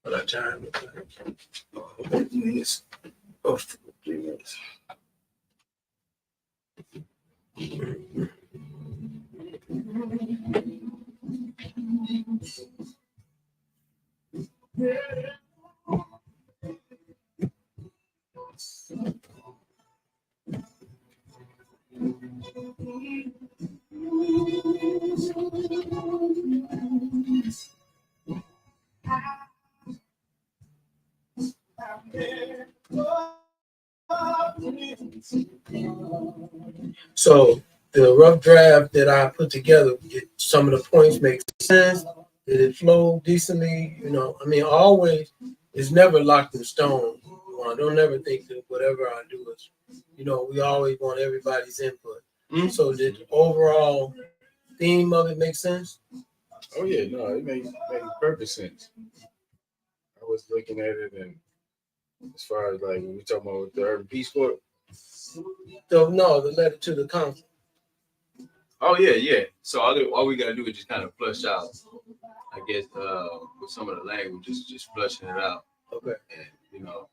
What time? 3 minutes. Oh, 3 minutes. So the rough draft that I put together, some of the points make sense. Did it flow decently? You know, I mean, always, it's never locked in stone. I don't ever think that whatever I do is, you know, we always want everybody's input. Mm-hmm. So did the overall theme of it make sense? Oh yeah, no, it made perfect sense. I was looking at it, and as far as like when we talking about the Urban Peace Corps. So no, the letter to the council. Oh yeah. So all we gotta do is just kind of flush out, I guess, with some of the language, just flushing it out. Okay. And you know,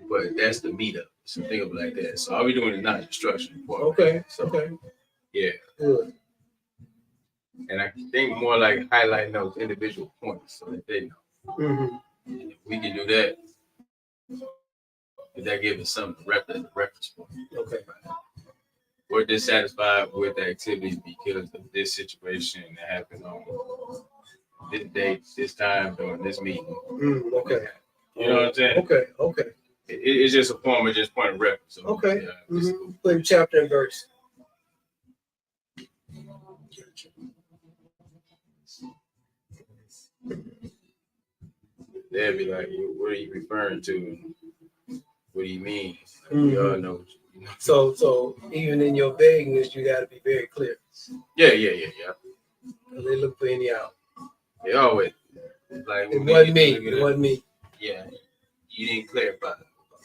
but that's the meetup. So think of it like that. So all we're doing is not instruction. Okay. So, okay. Yeah. Good. And I think more like highlighting those individual points so that they know. Mm-hmm. And if we can do that, that gives us some reference point. Okay. We're dissatisfied with the activity because of this situation that happened on this date, this time, during this meeting. Okay. You know what I'm saying? Okay. It's just a form of just point of reference. So, okay. Yeah, Put chapter and verse. They'll be like, what are you referring to? What do you mean? We all know. So even in your vagueness, you got to be very clear. Yeah. They look for any out. They always like. It wasn't me. Yeah, you didn't clarify.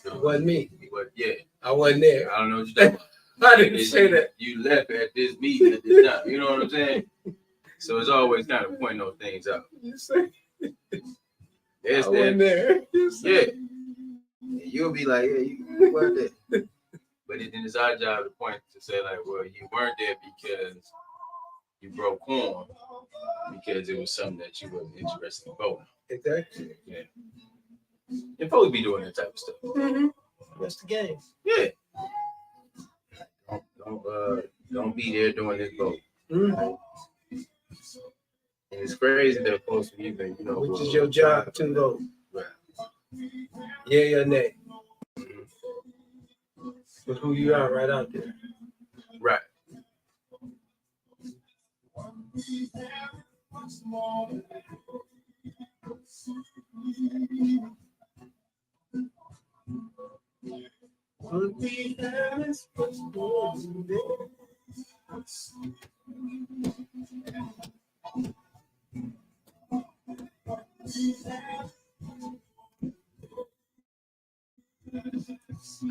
It wasn't me. Yeah, I wasn't there. I don't know what you're talking about. I didn't say that. You left at this meeting at this time. You know what I'm saying? So it's always kind of pointing those things out. You say. I wasn't there. Yeah. You'll be like, yeah, you weren't there. But then it's our job to point to say, like, well, you weren't there because you broke form, because it was something that you wasn't interested in voting. Exactly. Yeah. And folks be doing that type of stuff. Mm-hmm. That's the game. Yeah. Don't be there doing this vote. Mm-hmm. And it's crazy that folks even, you know, which is your job to vote. Right. Yeah or nay. But who you are right out there. Right.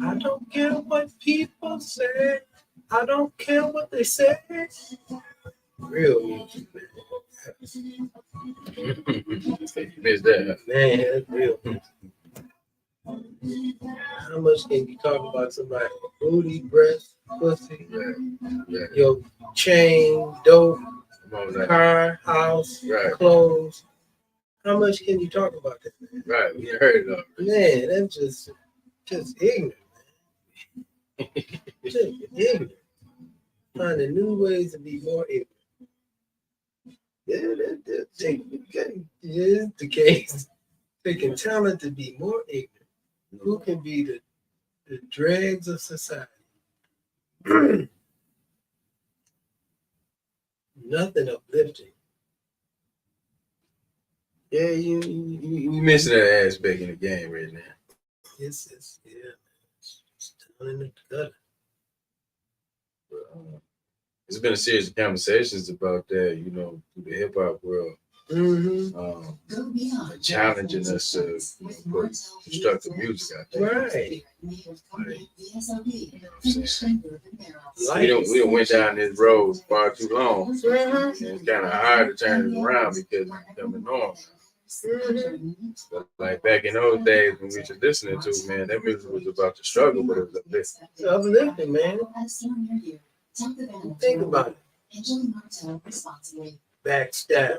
I don't care what people say. I don't care what they say. Real music, man. You missed that. Man, that's real. How much can you talk about somebody? Booty, breast, pussy, Yeah. your chain, dope, Come on, that. car, house, Right. clothes. How much can you talk about that, man? Right. We heard it all. Man, that's just ignorant, man. Just ignorant. Finding new ways to be more ignorant. Yeah, that's the case. Taking talent to be more ignorant. Who can be the dregs of society? Nothing uplifting. Yeah, you missing that aspect in the game right now. It's down in the gutter. There's been a series of conversations about that, you know, through the hip hop world. Challenging us to put constructive music out there. Right. We don't went down this road far too long. And it's kind of hard to turn it around because it's becoming normal. But like back in those days when we were listening to, man, that music was about the struggle, but it was uplifting. It's uplifting, man. Think about it. Backstab.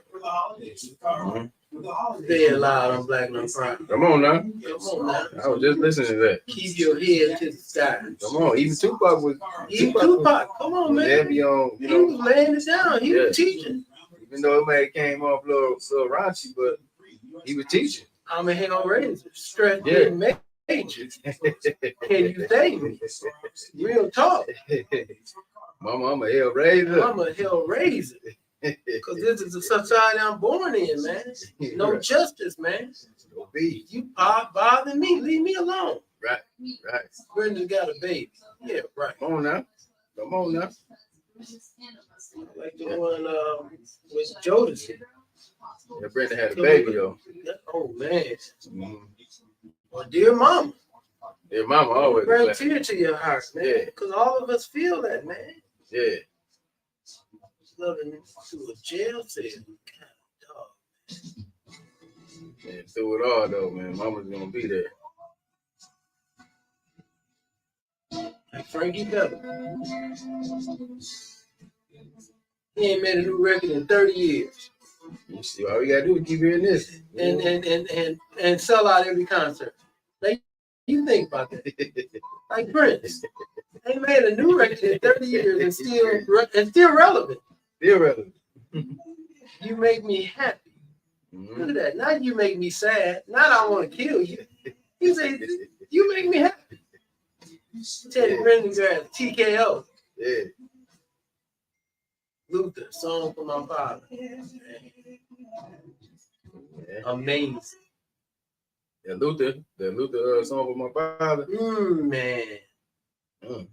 Being loud on Black No Pride. Come on now. Come on now. I was just listening to that. Keep your head to the sky. Come on. Even Tupac was. Tupac, come on, man. Heavy on, He was laying it down. He was Yeah. teaching. Even though it may have came off a little raunchy, but he was teaching. I'm a hell raiser. Stress Yeah. being major. Can you save me? Real talk. Mama, I'm a hell raiser. I'm a hell raiser. Because this is the society I'm born in, man. No justice, man. No beef. You bother me. Leave me alone. Right. Brenda's got a baby. Yeah, right. Come on now. Like the one with Jodeci. Yeah, Brenda had a baby though. Oh, man. Mm-hmm. Well, dear mama. Yeah, mama always. Bring a tear to your heart, man. Yeah. Because all of us feel that, man. Yeah. Loving to a jail cell. God, dog. And through it all though, man, mama's gonna be there. Like Frankie Beverly. He ain't made a new record in 30 years. You see, all we gotta do is keep hearing this. And sell out every concert. Like, you think about that. Like Prince. They made a new record in 30 years and still relevant. Still relevant. You make me happy. Look at that. Now you make me sad. Now I want to kill you. You say, you make me happy. Teddy Pendergrass, TKO. Yeah. Luther, Song for My Father. Yeah. Amazing. The Luther song for my father. Man.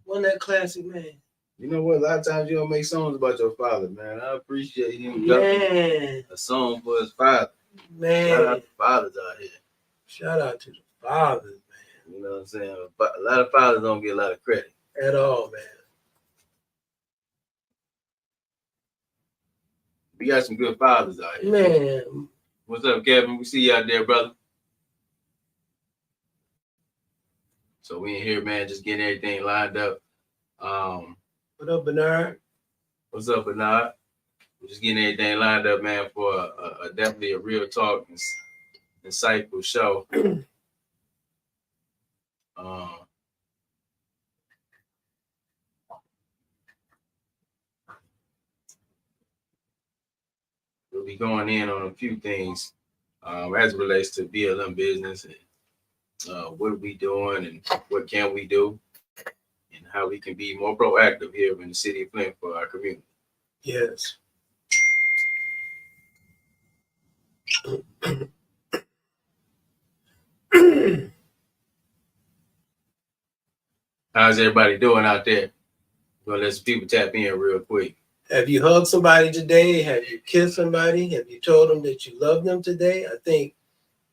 Wasn't that classic, man? You know what? A lot of times you don't make songs about your father, man. I appreciate him. Man. A song for his father. Man. Shout out to fathers out here. Shout out to the fathers, man. You know what I'm saying? But a lot of fathers don't get a lot of credit. At all, man. We got some good fathers out here. Man. What's up, Kevin? We see you out there, brother. So we in here, man, just getting everything lined up. What up, Bernard? What's up, Bernard? We're just getting everything lined up, man, for a definitely a real talk, insightful show. We'll be going in on a few things as it relates to BLM business and what are we doing and what can we do and how we can be more proactive here in the city of Flint for our community. Yes. How's everybody doing out there? Gonna let some people tap in real quick. Have you hugged somebody today? Have you kissed somebody? Have you told them that you love them today? I think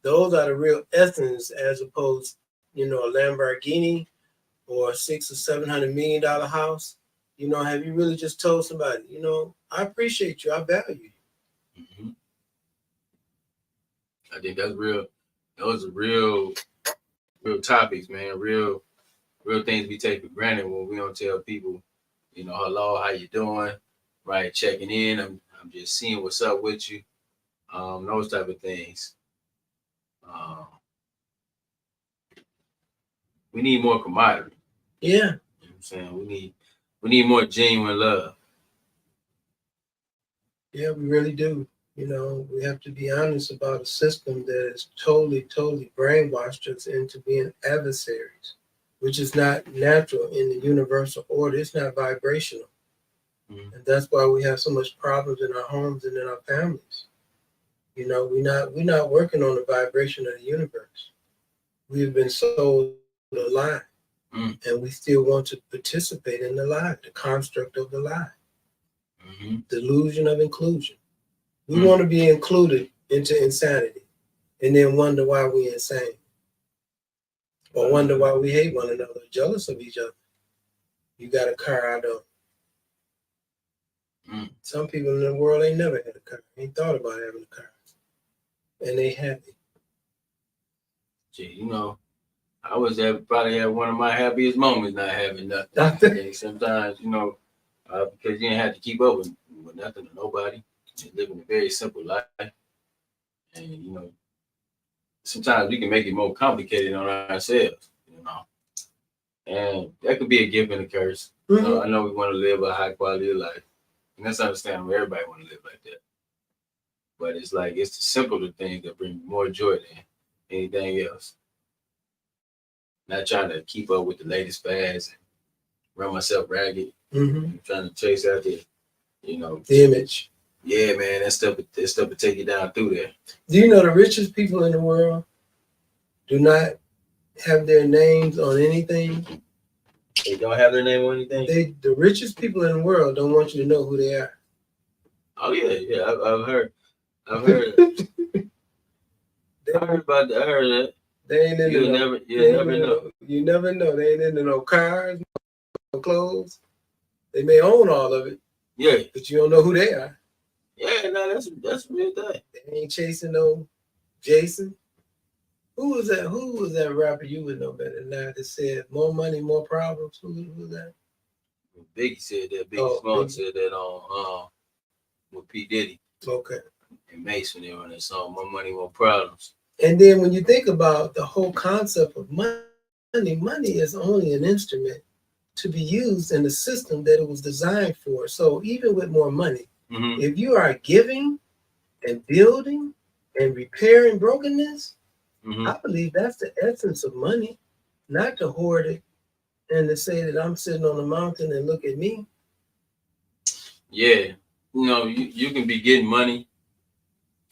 those are the real essence, as opposed, a Lamborghini or $600 or $700 million house. Have you really just told somebody, I appreciate you, I value you. Mm-hmm. I think that's real. Those are real topics, man. Real things we take for granted when we don't tell people, hello, how you doing? Right, checking in. I'm just seeing what's up with you. Those type of things. We need more camaraderie. Yeah. You know what I'm saying? We need more genuine love. Yeah, we really do. We have to be honest about a system that has totally brainwashed us into being adversaries, which is not natural in the universal order. It's not vibrational. Mm-hmm. And that's why we have so much problems in our homes and in our families. We're not working on the vibration of the universe. We've been sold a lie, and we still want to participate in the lie, the construct of the lie, delusion of inclusion. We want to be included into insanity, and then wonder why we're insane, or wonder why we hate one another, jealous of each other. You got a car, I don't. Some people in the world ain't never had a car, ain't thought about having a car, and they happy. Gee, I was probably at one of my happiest moments not having nothing. Sometimes, because you didn't have to keep up with nothing or nobody. Just living a very simple life. And, sometimes we can make it more complicated on ourselves, And that could be a gift and a curse. Mm-hmm. I know we want to live a high quality of life. And that's understandable. Everybody want to live like that. But it's the simpler things that bring more joy than anything else. Not trying to keep up with the latest fads and run myself ragged. I'm trying to chase out the image. Yeah, man, that stuff will take you down through there. Do you know the richest people in the world do not have their names on anything? They don't have their name on anything? The richest people in the world don't want you to know who they are. Oh yeah, I've heard. I heard about that. I heard that. They ain't into You never know. You never know. They ain't into no cars, no clothes. They may own all of it. Yeah. But you don't know who they are. Yeah, no, that's a real thing. They ain't chasing no Jason. Who was that rapper you would know better than that said more money, more problems? Who was that? Biggie said that. Biggie Smalls said that on with P. Diddy. Okay. And Mace when they were on that song, More Money, More Problems. And then when you think about the whole concept of money is only an instrument to be used in the system that it was designed for. So even with more money, if you are giving and building and repairing brokenness, I believe that's the essence of money, not to hoard it and to say that I'm sitting on a mountain and look at me. Yeah. You can be getting money,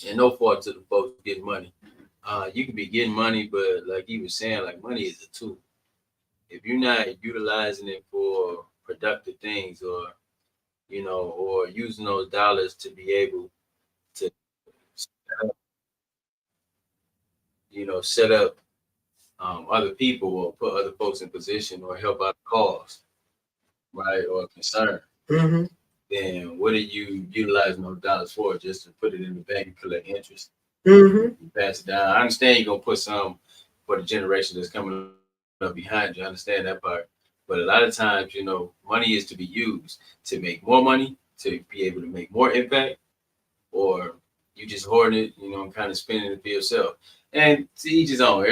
and no fault to the folks getting money. You can be getting money, but like he was saying, money is a tool. If you're not utilizing it for productive things, or using those dollars to be able to set up other people or put other folks in position or help out a cause, right, or a concern, then what are you utilizing those dollars for? Just to put it in the bank and collect interest? You pass it down. I understand you're going to put some for the generation that's coming up behind you. I understand that part. But a lot of times, money is to be used to make more money, to be able to make more impact, or you just hoard it, and kind of spending it for yourself. And to each his own.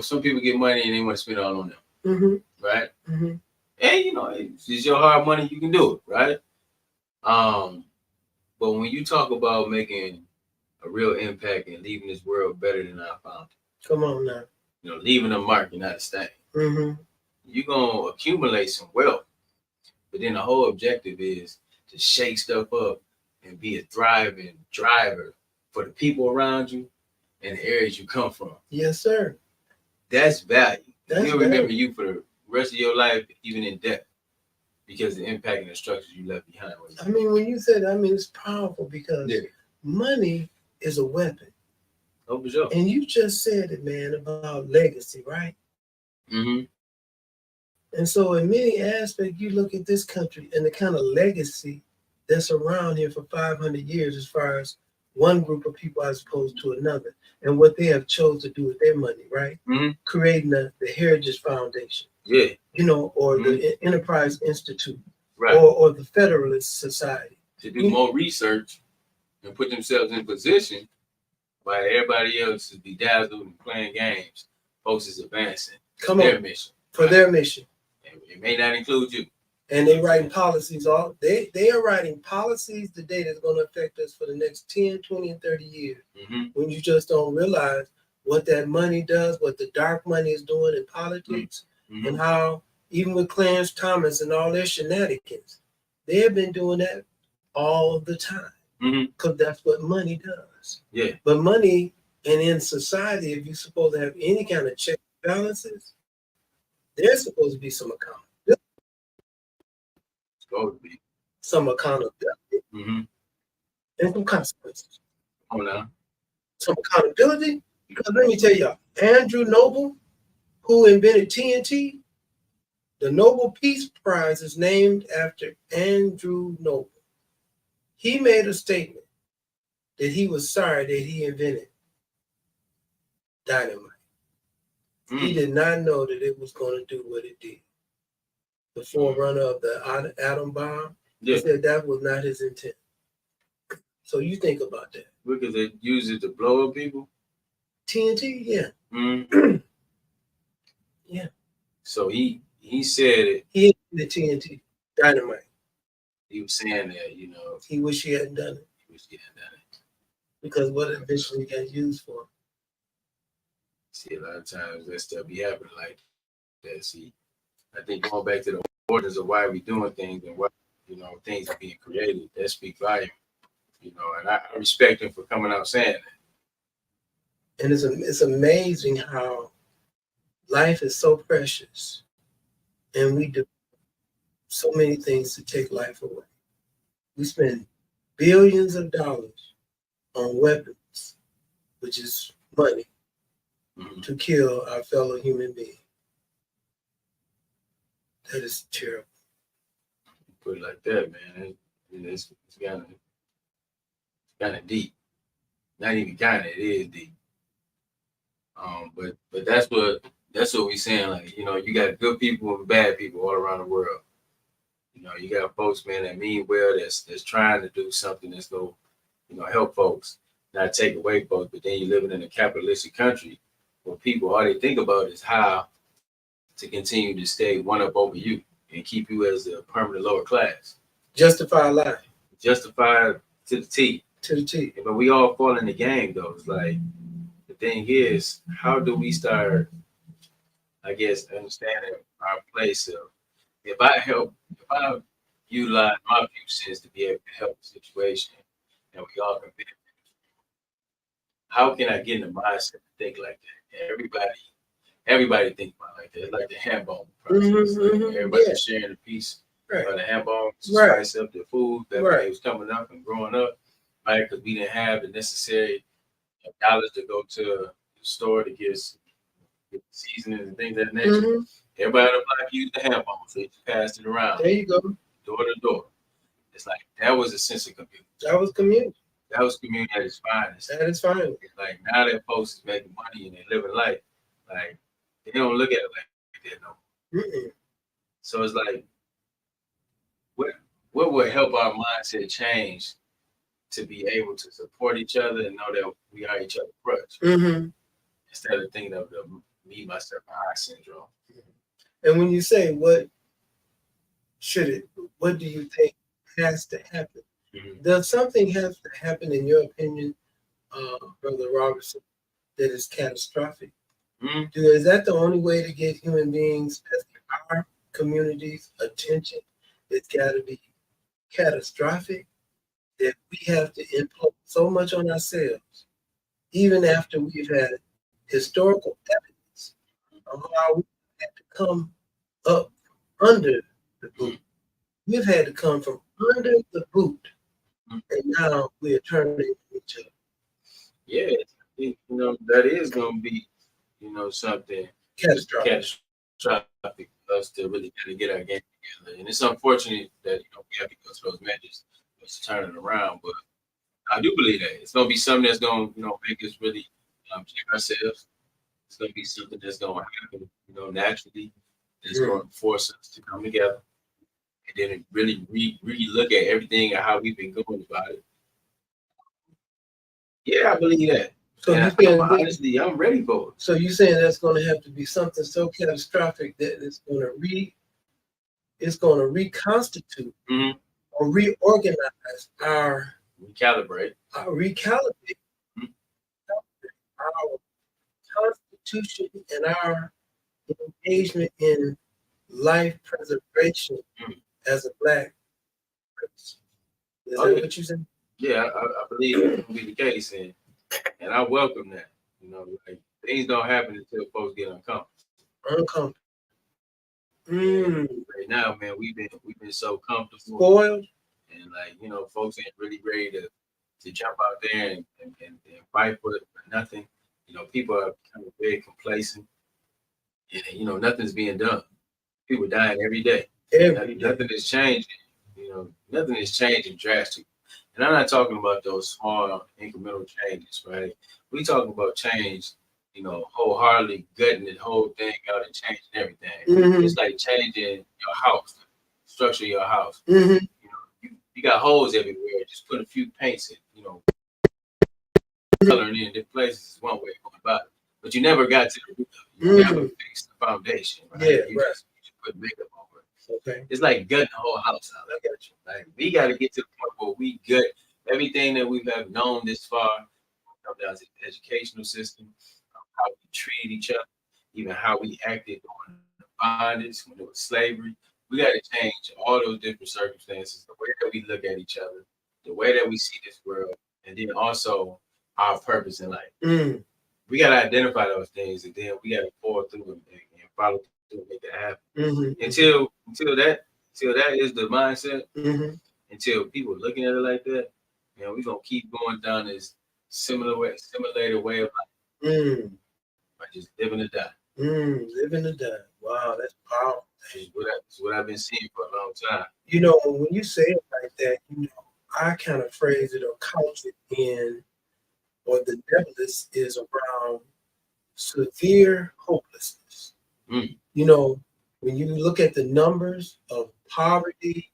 Some people get money and they want to spend it all on them, right? And it's your hard money, you can do it, right? But when you talk about making a real impact and leaving this world better than I found it, come on now, leaving a mark and not a stain, you're gonna accumulate some wealth. But then the whole objective is to shake stuff up and be a thriving driver for the people around you and the areas you come from. Yes, sir. That's value. They'll remember you for the rest of your life, even in death, because the impact and the structures you left behind. When you said, it's powerful because money is a weapon. Oh, for sure. And you just said it, man, about legacy, right? And so in many aspects, you look at this country and the kind of legacy that's around here for 500 years as far as one group of people as opposed to another, and what they have chose to do with their money, right? Mm-hmm. Creating the Heritage Foundation, Yeah. you know, or the Enterprise Institute, Right. or the Federalist Society. To do more research and put themselves in position while everybody else is bedazzled and playing games. Folks is advancing their mission. For their mission. And it may not include you. And they writing policies they are writing policies today that's going to affect us for the next 10, 20, and 30 years. Mm-hmm. When you just don't realize what that money does, what the dark money is doing in politics, Mm-hmm. and how even with Clarence Thomas and all their shenanigans, they have been doing that all the time. Because that's what money does. Yeah. But money, and in society, if you're supposed to have any kind of check and balances, there's supposed to be some accountability. Some accountability. Mm-hmm. And some consequences. Oh, no. Some accountability. Because let me tell y'all, Andrew Noble, who invented TNT, the Nobel Peace Prize is named after Andrew Noble. He made a statement that he was sorry that he invented dynamite. He did not know that it was going to do what it did. The forerunner of the atom bomb, he said that was not his intent. So you think about that. Because they use it to blow up people? TNT, yeah. Mm-hmm. Yeah. So he said it. He invented TNT, dynamite. He was saying that, you know. He wished he hadn't done it. He wished he hadn't done it. Because what it eventually got used for. See, a lot of times that stuff be happening like that. See, I think going back to the orders of why we doing things and why, you know, things are being created, that speaks volume. You know, and I respect him for coming out saying that. And it's amazing how life is so precious, and we do so many things to take life away. We spend billions of dollars on weapons, which is money, to kill our fellow human being. That is terrible. Put it like that, man. It's kind of deep. Not even kind of, it is deep. But that's what we're saying. Like, you know, you got good people and bad people all around the world. You know, you got folks, man, that mean well, that's trying to do something that's going to, you know, help folks, not take away folks. But then you're living in a capitalistic country where people, all they think about is how to continue to stay one up over you and keep you as a permanent lower class. Justify life. Justify to the T. To the T. But we all fall in the game, though. It's like, the thing is, how do we start, I guess, understanding our place of, if I utilize my few cents to be able to help the situation, and we all can benefit, how can I get in the mindset to think like that? Everybody think about it like that. It's like the ham-bone process. Everybody's sharing a piece of the ham-bone to spice up the food that was coming up and growing up, right? Because we didn't have the necessary dollars to go to the store to get seasonings and things of that nature. Everybody on the block used the ham bone, so you passed it around. There you go. Door to door. It's like that was a sense of community. That was community. That was community at its finest. That is fine. Like now that folks is making money and they're living life, like they don't look at it like that no more. So it's like, what would help our mindset change to be able to support each other and know that we are each other's crutch, instead of thinking of the me, myself, and I syndrome. And when you say what do you think has to happen? Does something have to happen, in your opinion, Brother Robertson, that is catastrophic? Is that the only way to get human beings, our community's attention? It's got to be catastrophic, that we have to implode so much on ourselves, even after we've had historical evidence of how we had to come up under the boot. We've had to come from under the boot, and now we are turning each other. Yeah, I think, you know, that is going to be, you know, something catastrophic for us to really kind of get our game together. And it's unfortunate that, you know, we have to go through those measures to turn it around, but I do believe that it's gonna be something that's gonna, make us really check ourselves. It's gonna be something that's gonna happen, naturally. It's gonna force us to come together and then really look at everything and how we've been going about it. Yeah, I believe that. So honestly, I'm ready for it. So you saying that's going to have to be something so catastrophic that it's going to reconstitute or reorganize our recalibrate our constitution and our engagement in life preservation as a Black race. Is that what you said? Yeah, I believe that will be the case, and I welcome that. Like things don't happen until folks get uncomfortable. Right now, man, we've been so comfortable, spoiled, and folks ain't really ready to jump out there and fight for nothing. People are kind of very complacent, and nothing's being done. People dying every day. Nothing is changing. Nothing is changing drastically. And I'm not talking about those small incremental changes, right? We talking about change, wholeheartedly gutting the whole thing out and changing everything. It's like changing your house, the structure of your house. You got holes everywhere. Just put a few paints in, coloring in different places is one way of going about it. But you never got to the root of it. You never fixed the foundation, right? You just put makeup over it. Okay. It's like gutting the whole house out. I got you. Like we got to get to the point where we gut everything that we have known this far. Down to the educational system, how we treated each other, even how we acted during the bondage, when it was slavery. We got to change all those different circumstances, the way that we look at each other, the way that we see this world, and then also our purpose in life. We got to identify those things, and then we got to fall through and follow through and make that happen. Until that is the mindset, until people looking at it like that, we're gonna keep going down this simulated way of life. By just living or die. Living or die. Wow, that's powerful. That's what I've been seeing for a long time. When you say it like that, I kind of phrase it or couch it in, or the nebulous is around severe hopelessness. When you look at the numbers of poverty,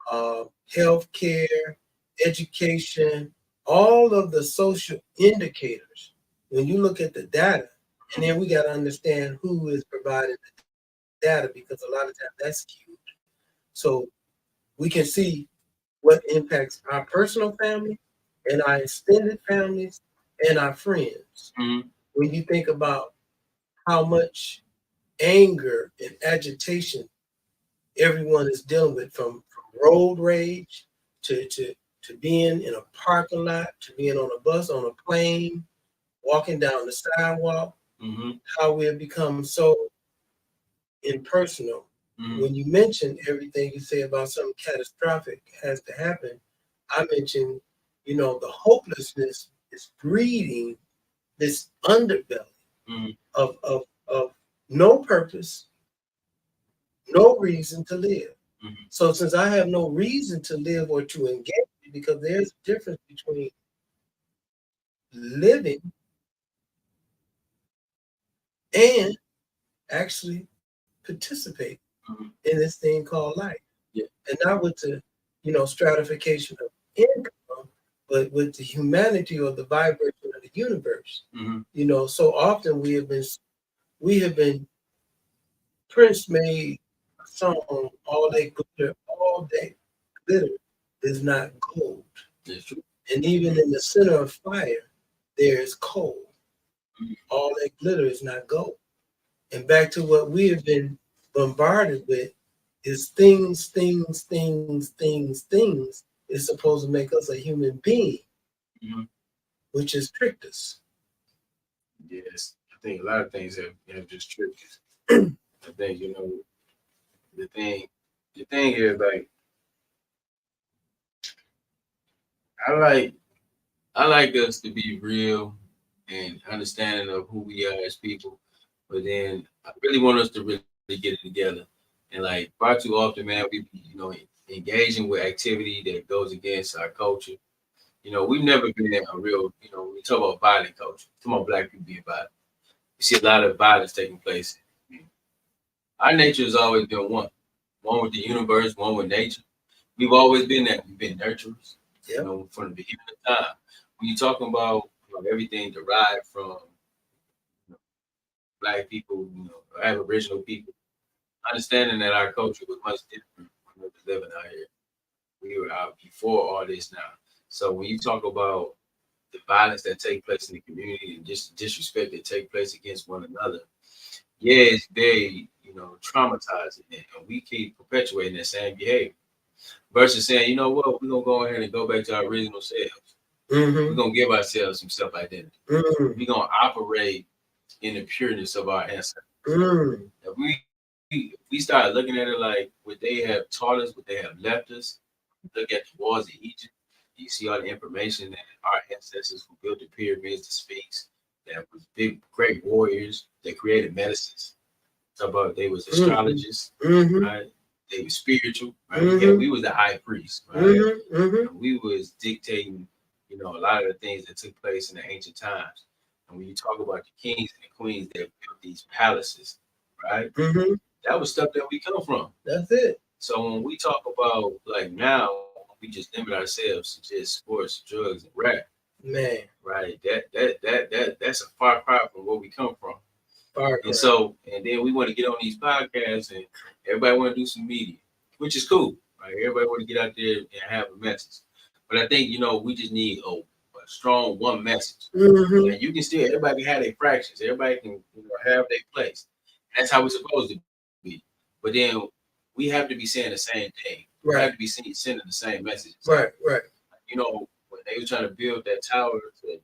health care, education, all of the social indicators, when you look at the data, and then we got to understand who is providing the data, because a lot of times that's skewed. So we can see what impacts our personal family and our extended families and our friends. When you think about how much anger and agitation everyone is dealing with, from road rage to being in a parking lot, to being on a bus, on a plane, walking down the sidewalk, how we have become so impersonal. When you mention everything you say about something catastrophic has to happen, I mentioned, the hopelessness is breeding this underbelly of no purpose, no reason to live. So since I have no reason to live or to engage, because there's a difference between living and actually participate in this thing called life. And not with the, stratification of income, but with the humanity or the vibration of the universe. So often we have been Prince made a song, all that glitter is not gold. That's true. And even in the center of fire, there is coal. All that glitter is not gold. And back to what we have been bombarded with is things is supposed to make us a human being, which has tricked us. Yes, I think a lot of things have just tricked us. I think, the thing is, like, I like us to be real and understanding of who we are as people, but then I really want us to really get it together. And like far too often, man, we engaging with activity that goes against our culture, You know, we've never been in a real, you know, when we talk about violent culture, talk about black people being violent. You see a lot of violence taking place. Our nature has always been one with the universe, one with nature. We've always been that. We've been nurturers, you know, from the beginning of time. When you're talking about, you know, everything derived from, you know, black people, you know, Aboriginal people, understanding that our culture was much different when we were living out here. We were out before all this now. So when you talk about the violence that take place in the community and just disrespect that take place against one another, yeah, it's very, you know, traumatizing, and we keep perpetuating that same behavior versus saying, you know what, we're gonna go ahead and go back to our original selves. We're gonna give ourselves some self-identity. We're gonna operate in the pureness of our ancestors. If we start looking at it like what they have taught us, what they have left us, look at the wars of Egypt, you see all the information that our ancestors who built the pyramids, the Sphinx, that was big, great warriors, they created medicines. Talk about they was astrologists, right? They were spiritual, right? Yeah, we was the high priest, right? We was dictating, you know, a lot of the things that took place in the ancient times. And when you talk about the kings and the queens that built these palaces, right? That was stuff that we come from. That's it. So when we talk about like now, we just limit ourselves to just sports, drugs, and rap. Man, right? That's a far cry from where we come from. And so, and then we want to get on these podcasts, and everybody want to do some media, which is cool, right? Everybody want to get out there and have a message. But I think, you know, we just need a strong one message. And you can still, everybody can have their fractions. Everybody can, you know, have their place. That's how we're supposed to be. But then we have to be saying the same thing. We have to be sending the same message. Right. You know, when they were trying to build that tower in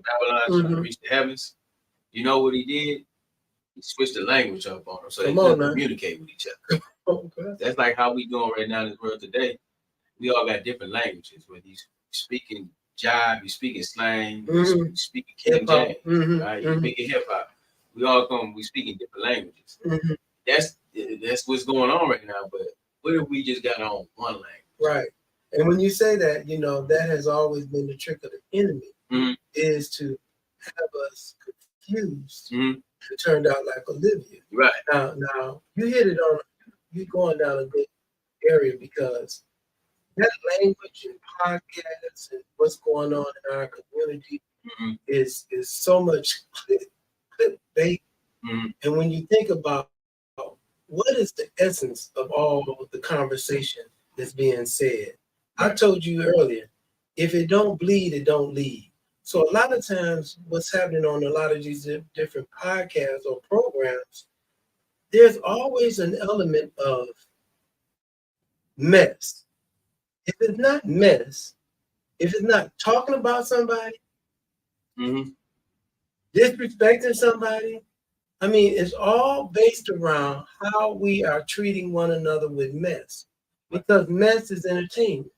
Babylon, trying to reach the heavens, you know what he did? He switched the language up on them so they couldn't communicate with each other. That's like how we doing right now in this world today. We all got different languages. Whether you speaking jive, you speaking slang, you speaking King James, right? You speaking hip hop. We speaking different languages. That's what's going on right now. But what if we just got on one language? Right. And when you say that, you know, that has always been the trick of the enemy, is to have us confused and turned out like Olivia. Right. Now you hit it on, you're going down a good area, because that language and podcasts and what's going on in our community is so much clickbait. And when you think about what is the essence of all the conversation that's being said, I told you earlier, if it don't bleed, it don't lead. So a lot of times what's happening on a lot of these different podcasts or programs, there's always an element of mess. If it's not mess, if it's not talking about somebody, disrespecting somebody, I mean, it's all based around how we are treating one another with mess, because mess is entertainment.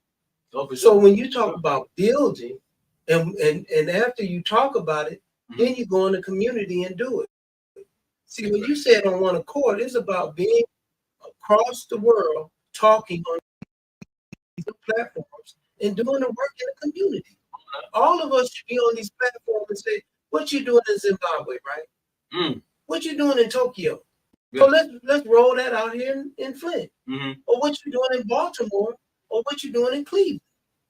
So when you talk about building, and after you talk about it, then you go in the community and do it. See, when you said on one accord, it's about being across the world, talking on these platforms and doing the work in the community. All of us should be on these platforms and say, what you doing in Zimbabwe, right? What you doing in Tokyo? So let's roll that out here in Flint. Or what you doing in Baltimore, or what you doing in Cleveland.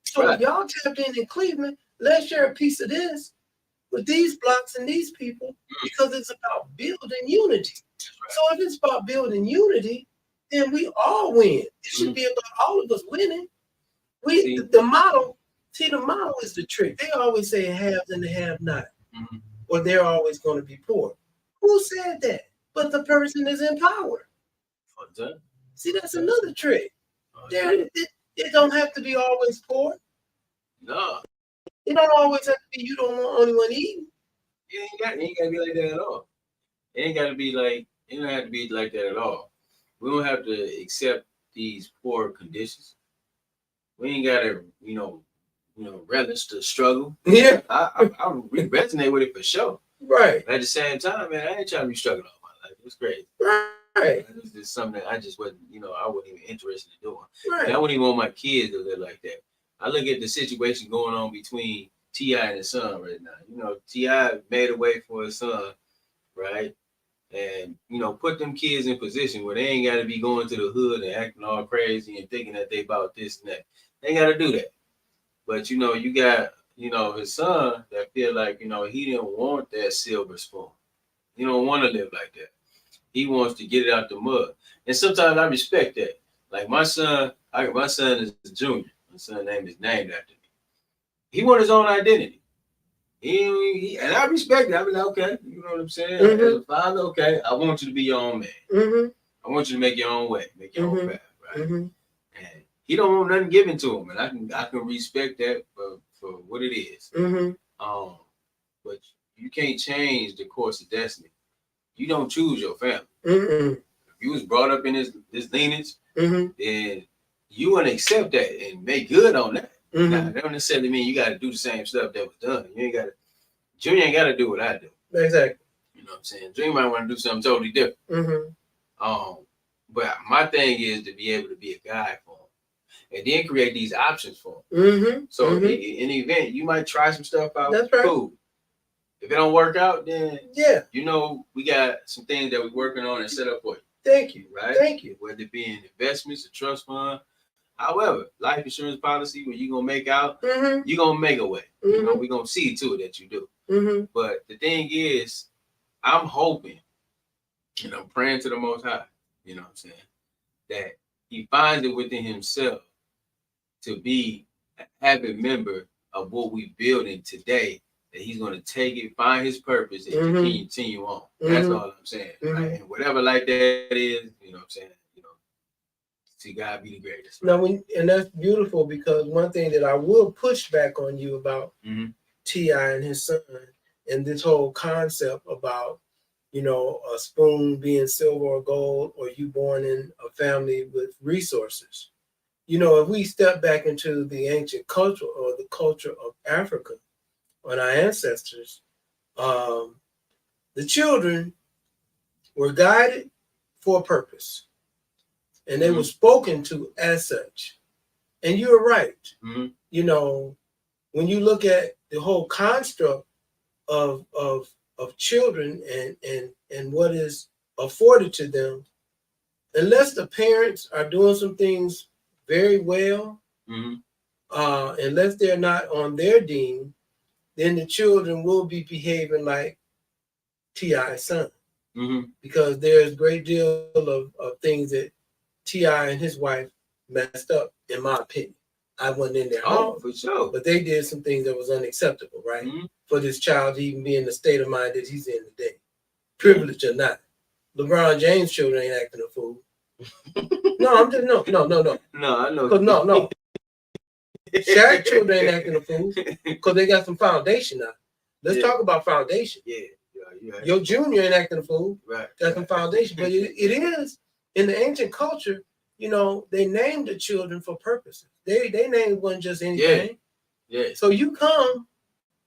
So if y'all tapped in Cleveland, let's share a piece of this with these blocks and these people, because it's about building unity. So if it's about building unity, then we all win. It should be about all of us winning. The model is the trick. They always say haves and the have not, or they're always going to be poor. Who said that? But the person is in power. See, that's another trick. It don't have to be always poor. No. It don't always have to be you don't want only one eating. It ain't gotta be like that at all. It don't have to be like that at all. We don't have to accept these poor conditions. We ain't gotta, you know, relish the struggle. Yeah. I resonate with it for sure. Right. But at the same time, man, I ain't trying to be struggling all my life. It was great. Right. It's just something that I just wasn't, I wasn't even interested in doing. Right. And I wouldn't even want my kids to live like that. I look at the situation going on between T.I. and his son right now. You know, T.I. made a way for his son, right? And, you know, put them kids in position where they ain't got to be going to the hood and acting all crazy and thinking that they about this and that. They ain't got to do that. But, you know, you got, you know, his son that feel like, you know, he didn't want that silver spoon. He don't want to live like that. He wants to get it out the mud. And sometimes I respect that. Like my son is a junior. My son's name is named after me. He wants his own identity. And I respect it. I be like, okay, you know what I'm saying? Mm-hmm. As a father, okay, I want you to be your own man. Mm-hmm. I want you to make your own way, make your own path, right? Mm-hmm. And he don't want nothing given to him, and I can respect that for what it is. Mm-hmm. But you can't change the course of destiny. You don't choose your family. Mm-hmm. If you was brought up in this lineage, Mm-hmm. then you want to accept that and make good on that. Mm-hmm. Now, that don't necessarily mean you got to do the same stuff that was done. You ain't got to. Junior ain't got to do what I do. Exactly. You know what I'm saying? Junior might want to do something totally different. Mm-hmm. But my thing is to be able to be a guide for him, and then create these options for him. Mm-hmm. So Mm-hmm. in the event, you might try some stuff out. That's right. Cool. If it don't work out, then Yeah. you know we got some things that we're working on and set up for you. Thank you. Right? Thank you. Whether it be in investments, a trust fund, however, life insurance policy where you're gonna make out, Mm-hmm. you're gonna make a way. Mm-hmm. You know, we're gonna see to it that you do. Mm-hmm. But the thing is, I'm hoping, and I'm praying to the Most High, you know what I'm saying, that he finds it within himself to be an avid member of what we're building today, that he's going to take it, find his purpose, and Mm-hmm. continue on. That's Mm-hmm. all I'm saying. Mm-hmm. Right? And whatever like that is, you know what I'm saying, you know, see God be the greatest. Right? Now, and that's beautiful, because one thing that I will push back on you about T.I. and his son, and this whole concept about, you know, a spoon being silver or gold, or you born in a family with resources. You know, if we step back into the ancient culture, or the culture of Africa, on our ancestors, the children were guided for a purpose, and they were spoken to as such. And you're right. You know, when you look at the whole construct of children and what is afforded to them, unless the parents are doing some things very well, unless they're not on their dean, then the children will be behaving like T.I.'s son. Because there's a great deal of things that T.I. and his wife messed up, in my opinion. I wasn't in their home, for sure. but they did some things that was unacceptable, right? For this child to even be in the state of mind that he's in today, privileged or not. LeBron James' children ain't acting a fool. No, I'm just no. No, I know. No. Shaq children ain't acting a fool because they got some foundation now. Let's talk about foundation. Yeah. Your junior ain't acting a fool. Right. Got some foundation, but it is in the ancient culture. You know, they named the children for purposes. They named wasn't just anything. Yeah. So you come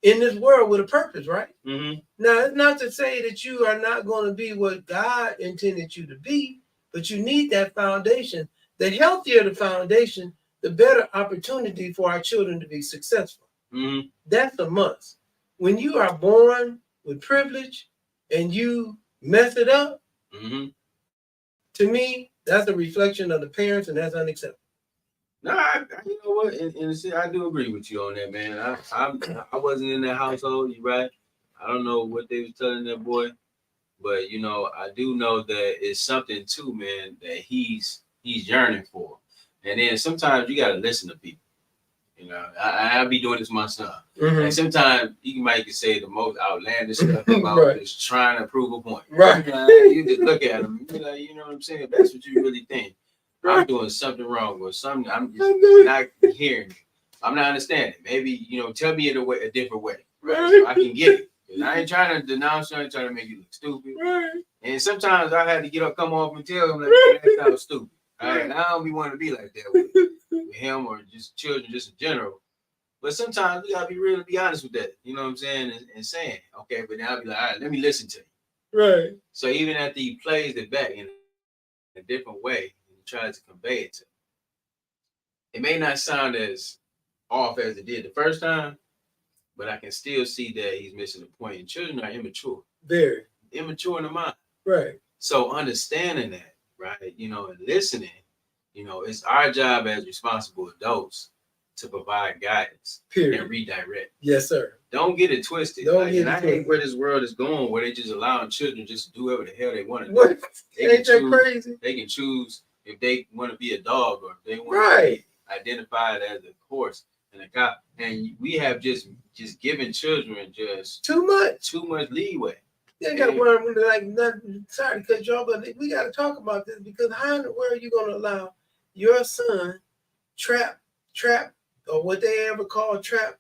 in this world with a purpose, right? Now, it's not to say that you are not going to be what God intended you to be, but you need that foundation. The healthier the foundation, the better opportunity for our children to be successful. That's a must. When you are born with privilege and you mess it up, to me, that's a reflection of the parents, and that's unacceptable. No, you know what? And see, I do agree with you on that, man. I wasn't in that household. You're right. I don't know what they was telling that boy, but you know, I do know that it's something too, man, that he's yearning for. And then sometimes you gotta listen to people. You know, I be doing this myself. And sometimes you might say the most outlandish stuff about just trying to prove a point. Right. You just look at them, you know, you know what I'm saying? That's what you really think. I'm doing something wrong or something. I'm just not hearing you. I'm not understanding. Maybe, you know, tell me a different way, right? So I can get it. I ain't trying to denounce you. I ain't trying to make you look stupid. And sometimes I had to get up, come off and tell him like, that sounds stupid. All right, and I don't be wanting to be like that with him or just children, just in general. But sometimes we gotta be real to be honest with that. You know what I'm saying? And saying, okay, but then I'll be like, all right, let me listen to you. Right. So even after he plays it back in a different way, and he tries to convey it to him, it may not sound as off as it did the first time, but I can still see that he's missing the point. And children are immature. Very. Immature in the mind. Right. So understanding that, right, you know, and listening, you know, it's our job as responsible adults to provide guidance and redirect. Yes, sir. Don't get it twisted. And I hate where this world is going, where they just allowing children just to do whatever the hell they want to do. What? Ain't that crazy? They can choose if they want to be a dog or if they want to be identified as a horse and a cop. And we have just given children just too much leeway. They got to worry like nothing. Sorry to cut you off, but we got to talk about this because how in the world are you going to allow your son trap, or what they ever call trap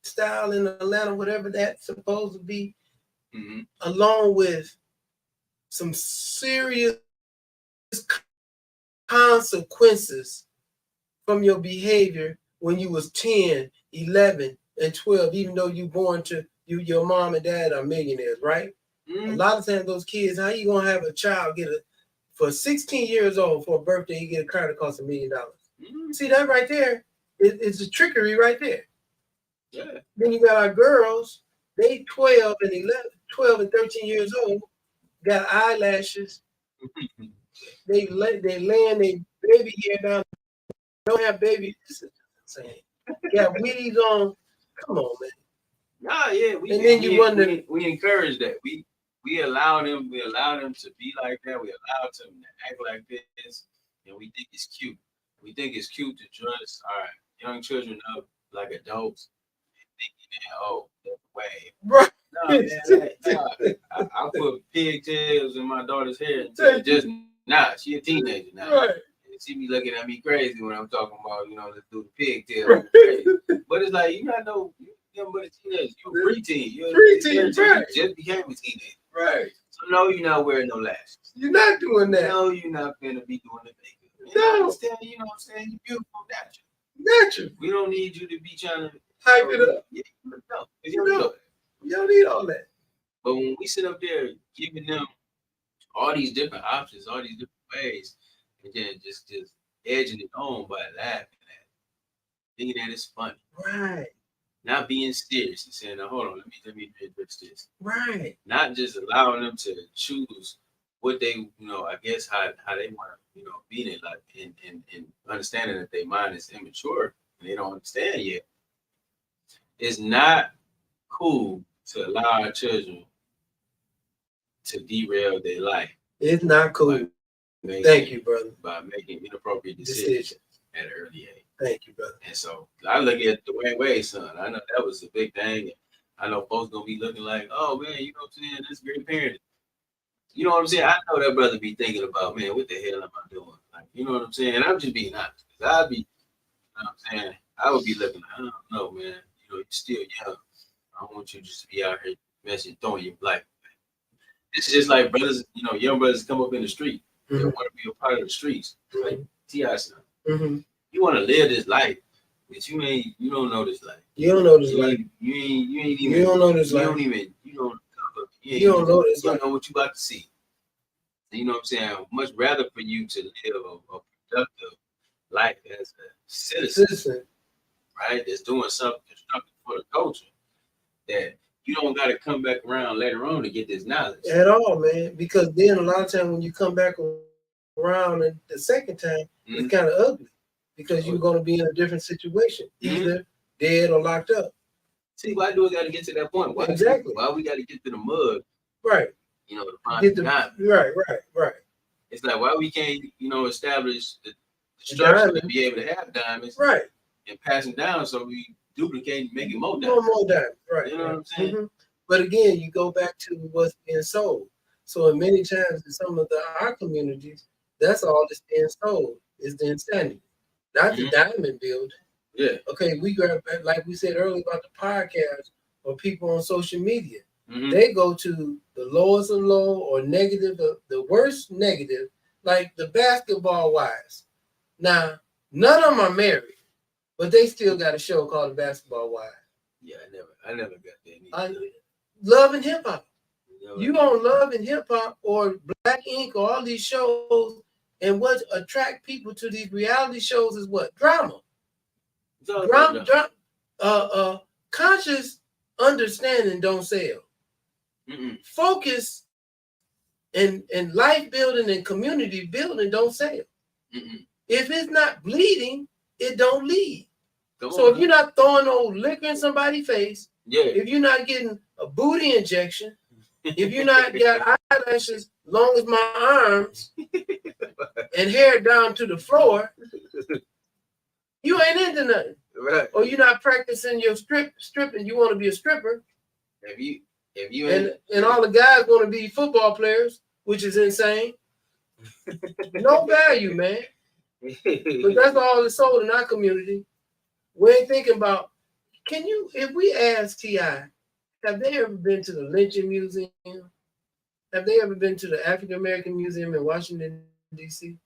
style in Atlanta, whatever that's supposed to be, along with some serious consequences from your behavior when you was 10, 11, and 12, even though you born to your mom and dad are millionaires, right? A lot of times those kids, how you gonna have a child for 16 years old for a birthday, you get a car that costs $1 million? See that right there? It's a trickery right there. Yeah. Then you got our girls, they 12 and 13 years old, got eyelashes. they laying their baby hair down, don't have baby. This is insane. Got weeds on. Come on, man. Nah, yeah. We encourage that. We allow them to be like that. We allow them to act like this, and we think it's cute. We think it's cute to dress our young children up like adults, and thinking that, that's the way. Right. No, man, I put pigtails in my daughter's hair. Just she a teenager now. Right. And she be looking at me crazy when I'm talking about, let's do the pigtails. Right. But it's like, you got no. You're a teenager. You're a preteen. You're a preteen. Right. You just became a teenager. Right. So no, you're not wearing no lashes. You're not doing that. No, you're not gonna be doing the makeup. No. Understand, you know what I'm saying? You're beautiful, natural. We don't need you to be trying to hype it up. Yeah, you don't need all that. But when we sit up there giving them all these different options, all these different ways, and then just edging it on by laughing at it, thinking that it's funny. Right. Not being serious and saying, "Now, hold on, let me address this." Right. Not just allowing them to choose what they, I guess how they want to, be in life, and understanding that their mind is immature and they don't understand yet. It's not cool to allow our children to derail their life. It's not cool. Thank you, brother. By making inappropriate decisions at an early age. Thank you, brother. And so I look at DeWaun Wade's son. I know that was a big thing. I know folks gonna be looking like, oh man, you know what I'm saying? That's great parenting. You know what I'm saying? I know that brother be thinking about, man, what the hell am I doing? Like, you know what I'm saying? And I'm just being honest. I'd be, you know what I'm saying? I would be looking like, I don't know, man. You're still young. I don't want you just to be out here messing, throwing your life. This is just like brothers, young brothers come up in the street. They want to be a part of the streets. Like T.I. son. You want to live this life, but you don't know this life. You don't know this life. You don't know this life. You don't know this life. You don't know what you about to see. You know what I'm saying? I'd much rather for you to live a productive life as a citizen, right? That's doing something constructive for the culture. That you don't got to come back around later on to get this knowledge at all, man. Because then a lot of times when you come back around the second time, it's kind of ugly because you're going to be in a different situation, either dead or locked up. See, why do we got to get to that point? Why we got to get to the mud? Right. To find the diamond. Right. It's like why we can't, establish the structure to be able to have diamonds, right, and pass them down so we duplicate and make it more diamonds. More diamonds, right? You know what I'm saying? But again, you go back to what's being sold. So, in many times in some of our communities, that's all that's being sold is the insanity, not the diamond building. Yeah. Okay, we grab, like we said earlier about the podcast or people on social media. They go to the lowest of low or negative, the worst negative, like the basketball wives. Now, none of them are married, but they still got a show called The Basketball Wives. Yeah, I never got that. Love and Hip Hop. You on Love and Hip Hop or Black Ink or all these shows, and what attract people to these reality shows is what? Drama. Conscious understanding don't sell. Focus and life building and community building don't sell. If it's not bleeding, it don't lead. So if you're not throwing no liquor in somebody's face, if you're not getting a booty injection, if you're not got eyelashes long as my arms and hair down to the floor, you ain't into nothing. Right. Or you're not practicing your stripping. You want to be a stripper. If you and all the guys want to be football players, which is insane. No value, man. But that's all that's sold in our community. We ain't thinking about, if we ask T.I., have they ever been to the Lynching Museum? Have they ever been to the African American Museum in Washington, D.C.?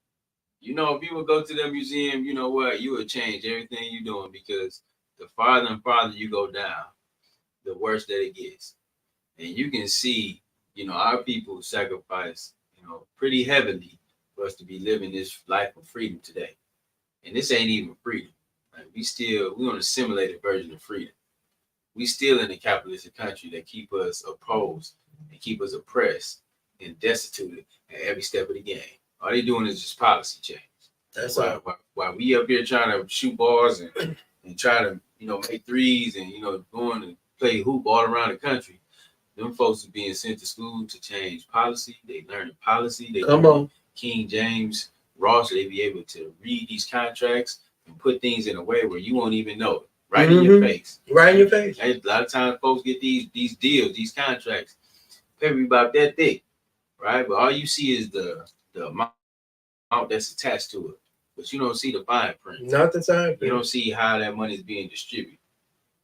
You know, if you would go to that museum, you know what? You would change everything you're doing, because the farther and farther you go down, the worse that it gets. And you can see, you know, our people sacrifice, you know, pretty heavily for us to be living this life of freedom today. And this ain't even freedom. Like, we on a simulated version of freedom. We still in a capitalistic country that keep us opposed and keep us oppressed and destituted at every step of the game. All they doing is just policy change. That's why we up here trying to shoot balls and try to, you know, make threes and, you know, going and play hoop all around the country. Them folks are being sent to school to change policy. They learning policy. They learn King James Ross. They be able to read these contracts and put things in a way where you won't even know it. Right in your face. Right in your face. A lot of times folks get these deals, these contracts, paper about that thick, right? But all you see is the amount that's attached to it. But you don't see the fine print. Not the fine print. You don't see how that money is being distributed.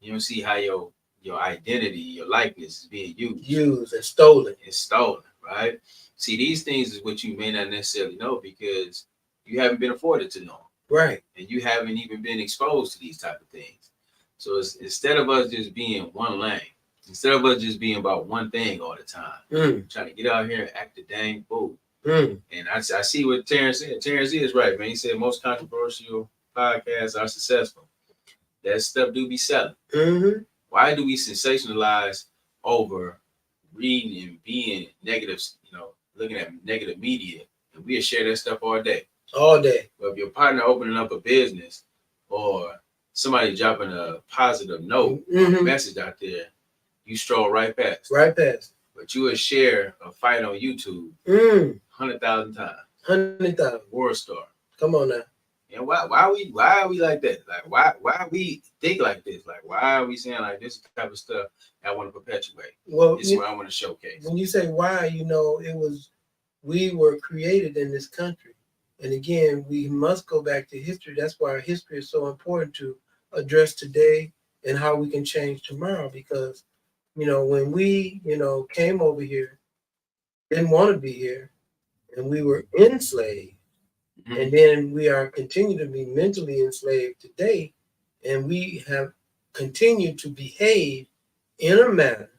You don't see how your identity, your likeness is being used and stolen. It's stolen, right? See, these things is what you may not necessarily know because you haven't been afforded to know. Right. And you haven't even been exposed to these type of things. So instead of us just being one lane, instead of us just being about one thing all the time, trying to get out here and act the dang fool. And I see what Terrence said. Terrence is right, man. He said most controversial podcasts are successful. That stuff do be selling. Why do we sensationalize over reading and being negative, you know, looking at negative media, and we'll share that stuff all day? All day. But if your partner opening up a business or somebody dropping a positive note, message out there, you stroll right past. Right past. But you would share a fight on YouTube 100,000 times. 100,000. War star. Come on now. And why are we like that? Like why we think like this? Like why are we saying like this type of stuff I want to perpetuate? Well, this is what I want to showcase. When you say why, you know, we were created in this country. And again, we must go back to history. That's why history is so important to address today and how we can change tomorrow. Because, you know, when we, you know, came over here, didn't want to be here, and we were enslaved, and then we are continue to be mentally enslaved today, and we have continued to behave in a manner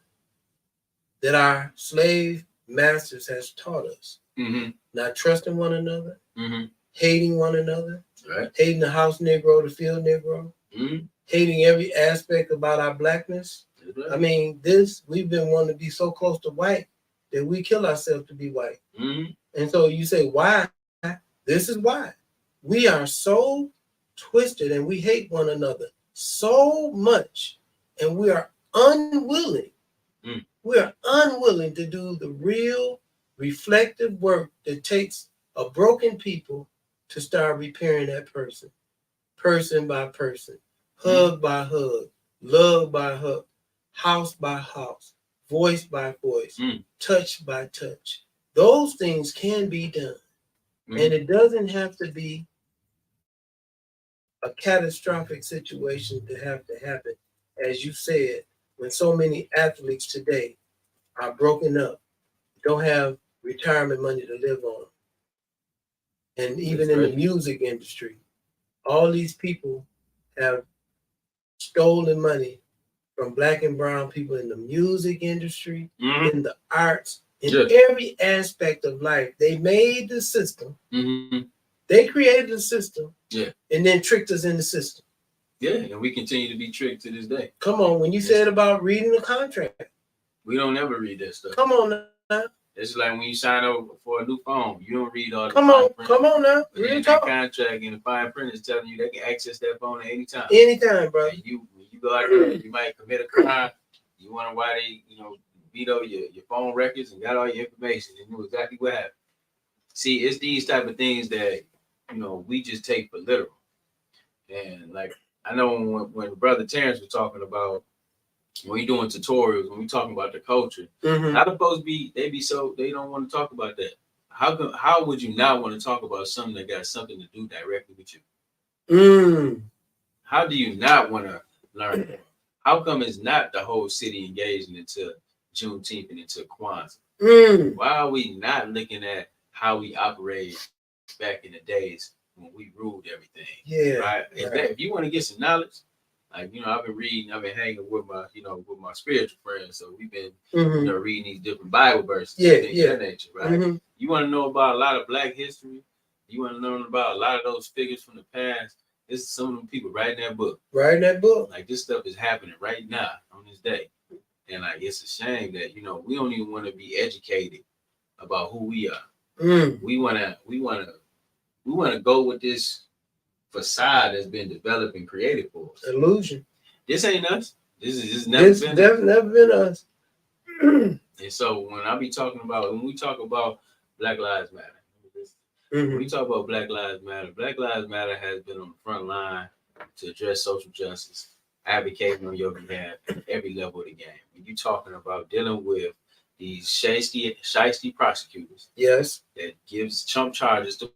that our slave masters has taught us. Not trusting one another, hating one another, hating the house Negro, the field Negro, hating every aspect about our blackness. I mean, we've been wanting to be so close to white that we kill ourselves to be white. And so you say, why? This is why. We are so twisted and we hate one another so much, and we are unwilling. We are unwilling to do the real reflective work that takes a broken people to start repairing that person by person, hug by hug, love by hug, house by house, voice by voice, touch by touch. Those things can be done. And it doesn't have to be a catastrophic situation to have to happen. As you said, when so many athletes today are broken up, don't have retirement money to live on. And even in the music industry, all these people have stolen money from Black and brown people in the music industry, in the arts, in every aspect of life. They made the system. They created the system and then tricked us in the system. Yeah, and we continue to be tricked to this day. Come on, when you said about reading the contract, we don't ever read that stuff. Come on now. It's like when you sign up for a new phone, you don't read all the Come on now. Real talk. Contract and the fine print is telling you they can access that phone at any time. Anytime, bro. And when you go out there, you might commit a crime. You wonder why they, veto your phone records and got all your information and knew exactly what happened. See, it's these type of things that we just take for literal. And like I know when Brother Terrence was talking about when you're doing tutorials, when we talking about the culture, how the folks they don't want to talk about that. How would you not want to talk about something that got something to do directly with you? How do you not want to learn more? How come it's not the whole city engaging into Juneteenth and into Kwanzaa? Why are we not looking at how we operated back in the days when we ruled everything? Yeah. Right. If you want to get some knowledge, like I've been hanging with my spiritual friends, so we've been reading these different Bible verses, things of that nature, right? You want to know about a lot of Black history, you want to learn about a lot of those figures from the past. This is some of them people writing that book. Like this stuff is happening right now on this day, and like it's a shame that we don't even want to be educated about who we are. We wanna go with this facade that's been developed and created for us. Illusion. This ain't us. This is never been us. And so when we talk about Black Lives Matter, when we talk about Black Lives Matter has been on the front line to address social justice, advocating on your behalf at every level of the game. When you're talking about dealing with these shiesty prosecutors, that gives chump charges to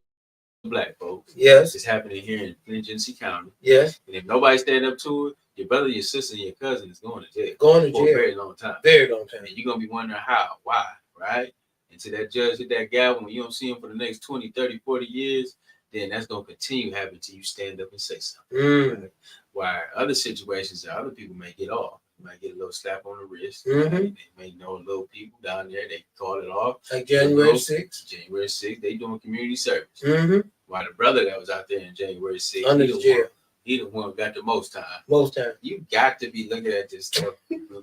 Black folks. It's happening here in Flint County. And if nobody stand up to it, your brother, your sister, and your cousin is going to jail. For a very long time. And you're going to be wondering how, why, right? Until that judge hit that gavel, when you don't see him for the next 20, 30, 40 years, then that's going to continue happening until you stand up and say something. Right? While other situations, other people may get off. You might get a little slap on the wrist. Right? They may know little people down there, they call it off. Like January 6th, they doing community service. While the brother that was out there in January 6th, under the jail, he the one who got the most time. You got to be looking at this stuff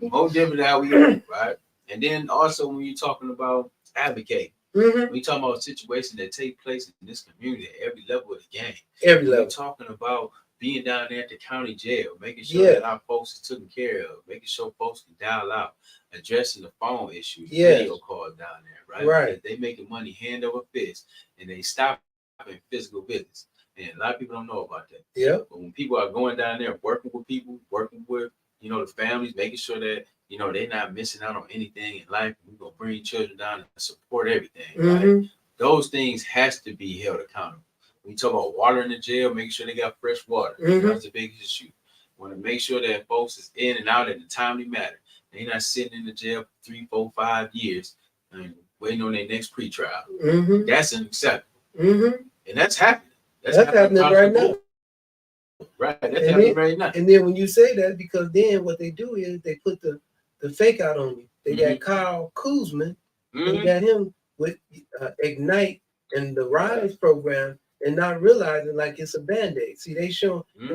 more different than how we are, right? And then also when you're talking about advocating, we talking about situations that take place in this community at every level of the game. We're talking about being down there at the county jail, making sure that our folks is taken care of, making sure folks can dial out, addressing the phone issues, video calls down there, right? They making money hand over fist, and they stop in physical business. And a lot of people don't know about that. But when people are going down there, working with people, working with, the families, making sure that, they're not missing out on anything in life. We're going to bring children down and support everything, right? Those things has to be held accountable. When you talk about water in the jail, make sure they got fresh water. That's a big issue. Want to make sure that folks is in and out in a timely manner. They're not sitting in the jail for 3, 4, 5 years and waiting on their next pretrial. That's unacceptable. And that's happening. That's happening right now. Right. That's happening right now. And then when you say that, because then what they do is they put the fake out on you. They got Kyle Kuzman. They got him with Ignite and the Rise program, and not realizing like it's a Band-Aid. See, they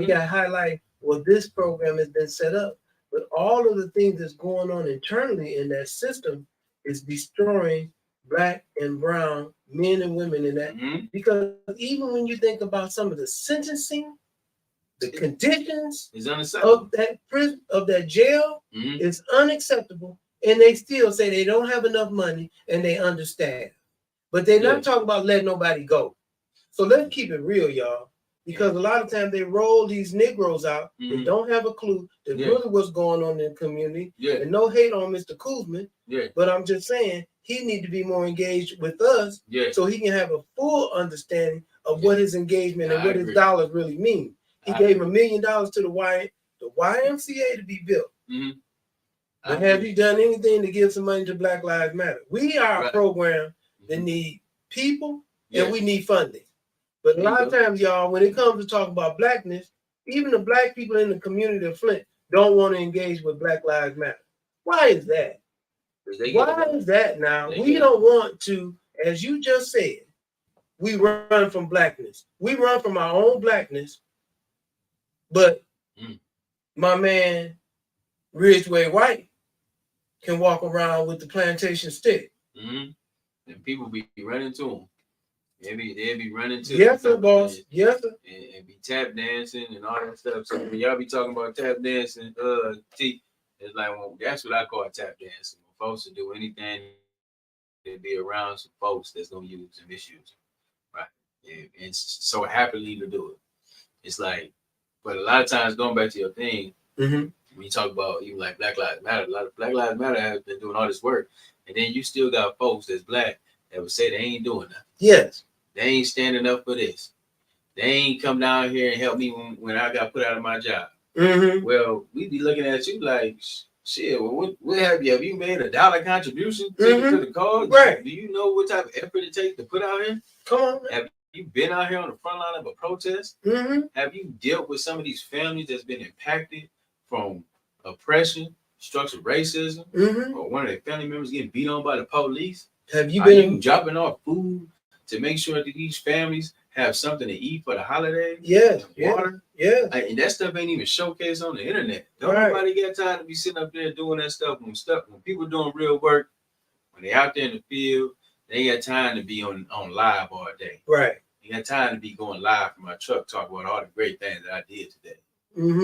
got highlight, well, this program has been set up, but all of the things that's going on internally in that system is destroying Black and brown men and women in that. Because even when you think about some of the sentencing, the conditions of that prison, of that jail, is unacceptable. And they still say they don't have enough money and they understand. But they're not talking about letting nobody go. So let's keep it real, y'all. Because a lot of times they roll these Negroes out that don't have a clue that really what's going on in the community. And no hate on Mr. Kuzman. But I'm just saying he need to be more engaged with us so he can have a full understanding of what his engagement and what his dollars really mean. He gave $1 million to the YMCA to be built. But have you done anything to give some money to Black Lives Matter? We are a program that need people and we need funding. But a lot of times, y'all, when it comes to talk about Blackness, even the Black people in the community of Flint don't want to engage with Black Lives Matter. Why is that? Why is that now? We don't want to, as you just said, we run from Blackness. We run from our own Blackness, but My man, Ridgeway White, can walk around with the plantation stick. And people be running to him. They be running to yes, sir, boss. Yes, sir. And be tap dancing and all that stuff. So when y'all be talking about tap dancing, it's like, well, that's what I call tap dancing. When folks to do anything to be around some folks that's gonna use and misuse, right? And so happily to do it. It's like, but a lot of times going back to your thing, when you talk about even like Black Lives Matter, a lot of Black Lives Matter have been doing all this work, and then you still got folks that's black that would say they ain't doing nothing. Yes. They ain't standing up for this. They ain't come down here and help me when I got put out of my job. Well, we be looking at you like, shit, well, what have you? Have you made $1 contribution to the cause? Right. Do you know what type of effort it takes to put out here? Come on, man. Have you been out here on the front line of a protest? Have you dealt with some of these families that's been impacted from oppression, structural racism, or one of their family members getting beat on by the police? Have you been you dropping off food to make sure that these families have something to eat for the holiday? Yes. Water? Yeah. And that stuff ain't even showcased on the internet. Nobody got time to be sitting up there doing that stuff when people doing real work, when they out there in the field, they got time to be on live all day. Right. You got time to be going live from my truck, talk about all the great things that I did today.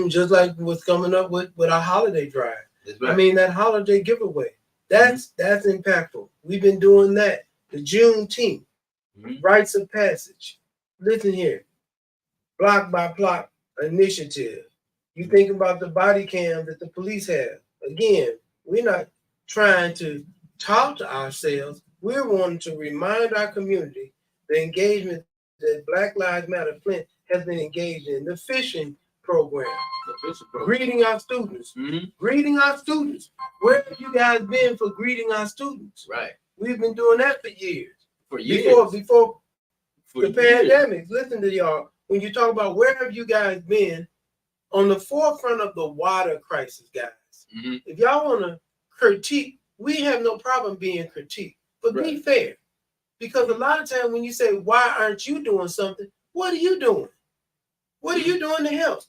Just like what's coming up with our holiday drive. Right. I mean, that holiday giveaway. That's impactful. We've been doing that. The Juneteenth, rites of passage. Listen here, block by block initiative. You think about the body cam that the police have. Again, we're not trying to talk to ourselves. We're wanting to remind our community the engagement that Black Lives Matter Flint has been engaged in. The fishing program. Greeting our students. Greeting our students. Where have you guys been for greeting our students? Right. We've been doing that for years. Before the pandemic. Listen to y'all. When you talk about where have you guys been on the forefront of the water crisis, guys. If y'all want to critique, we have no problem being critiqued. But be fair. Because a lot of times when you say, why aren't you doing something? What are you doing? What are you doing to help?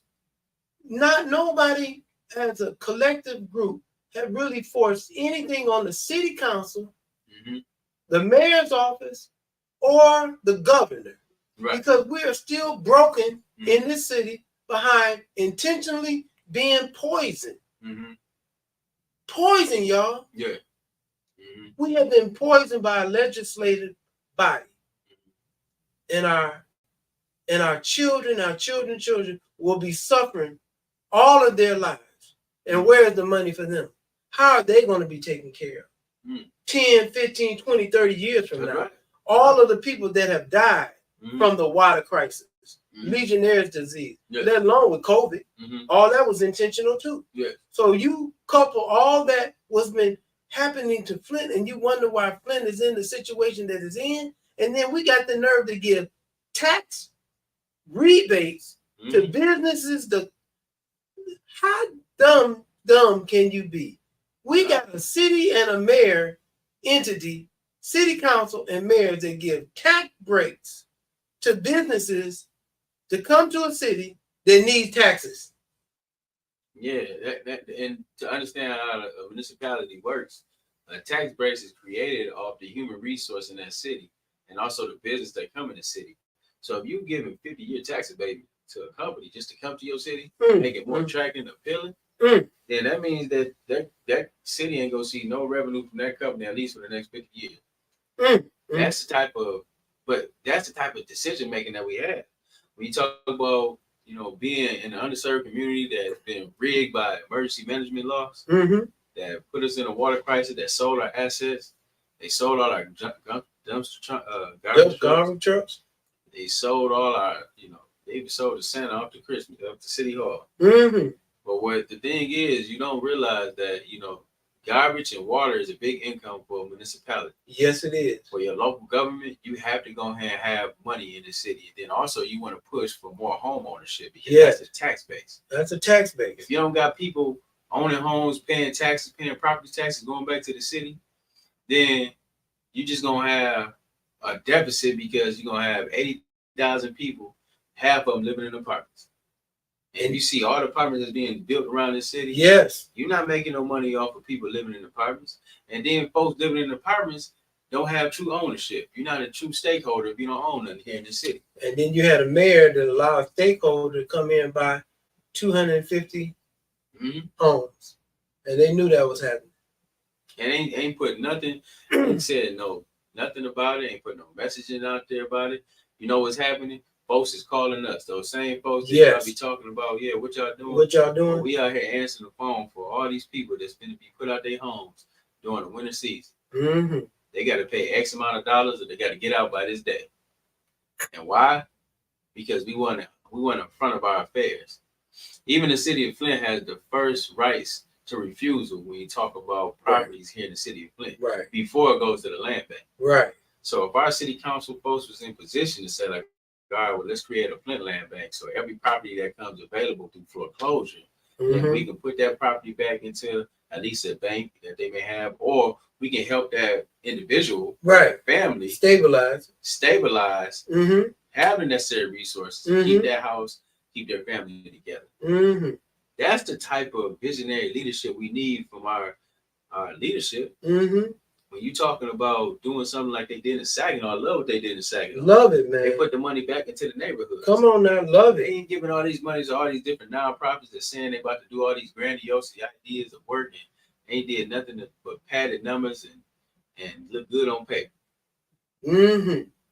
Nobody as a collective group have really forced anything on the city council, the mayor's office, or the governor. Right. Because we are still broken in this city behind intentionally being poisoned. Poison, y'all. Yeah. We have been poisoned by a legislative body. And our children will be suffering all of their lives. And where's the money for them? How are they going to be taken care of? 10, 15, 20, 30 years from now. Right. All of the people that have died from the water crisis, Legionnaire's disease, let alone with COVID, all that was intentional too. So you couple all that what's been happening to Flint and you wonder why Flint is in the situation that it's in. And then we got the nerve to give tax rebates to businesses. How dumb can you be? We got a city and a mayor entity, city council and mayors that give tax breaks to businesses to come to a city that needs taxes. Yeah, and to understand how a municipality works, a tax breaks is created off the human resource in that city and also the business that come in the city. So if you give a 50-year tax abatement to a company just to come to your city, make it more attractive and appealing, then that means that city ain't gonna see no revenue from that company at least for the next 50 years. That's the type of decision making that we have. When you talk about being in an underserved community that's been rigged by emergency management laws that put us in a water crisis, that sold our assets, they sold all our garbage trucks. They sold all our, they even sold the Santa up to Christmas, up to City Hall. But what the thing is, you don't realize that, garbage and water is a big income for a municipality. Yes, it is. For your local government, you have to go ahead and have money in the city. And then also you want to push for more home ownership because that's a tax base. That's a tax base. If you don't got people owning homes, paying taxes, paying property taxes, going back to the city, then you just going to have a deficit because you're going to have 80,000 people, half of them living in apartments. And you see all the apartments that's being built around the city. Yes. You're not making no money off of people living in apartments. And then folks living in apartments don't have true ownership. You're not a true stakeholder if you don't own nothing here in the city. And then you had a mayor that allowed stakeholders to come in and buy 250 homes. And they knew that was happening. And ain't put nothing, ain't said nothing about it, ain't put no messaging out there about it. You know what's happening? Folks is calling us. Those same folks that y'all be talking about, yeah, what y'all doing? What y'all doing? Well, we out here answering the phone for all these people that's going to be put out their homes during the winter season. They got to pay X amount of dollars, or they got to get out by this day. And why? Because we want in front of our affairs. Even the city of Flint has the first rights to refusal when you talk about properties here in the city of Flint. Right. Before it goes to the land bank. Right. So if our city council folks was in position to say, like, all right, well, let's create a Flint land bank. So every property that comes available through foreclosure, then we can put that property back into at least a bank that they may have, or we can help that individual, family, stabilize, have the necessary resources, keep their house, keep their family together. That's the type of visionary leadership we need from our leadership. When you talking about doing something like they did in Saginaw, I love what they did in Saginaw. Love it, man. They put the money back into the neighborhood. Come on now, love it. They ain't giving all these monies to all these different nonprofits that saying they about to do all these grandiose ideas of working. Ain't did nothing but padded numbers and look good on paper.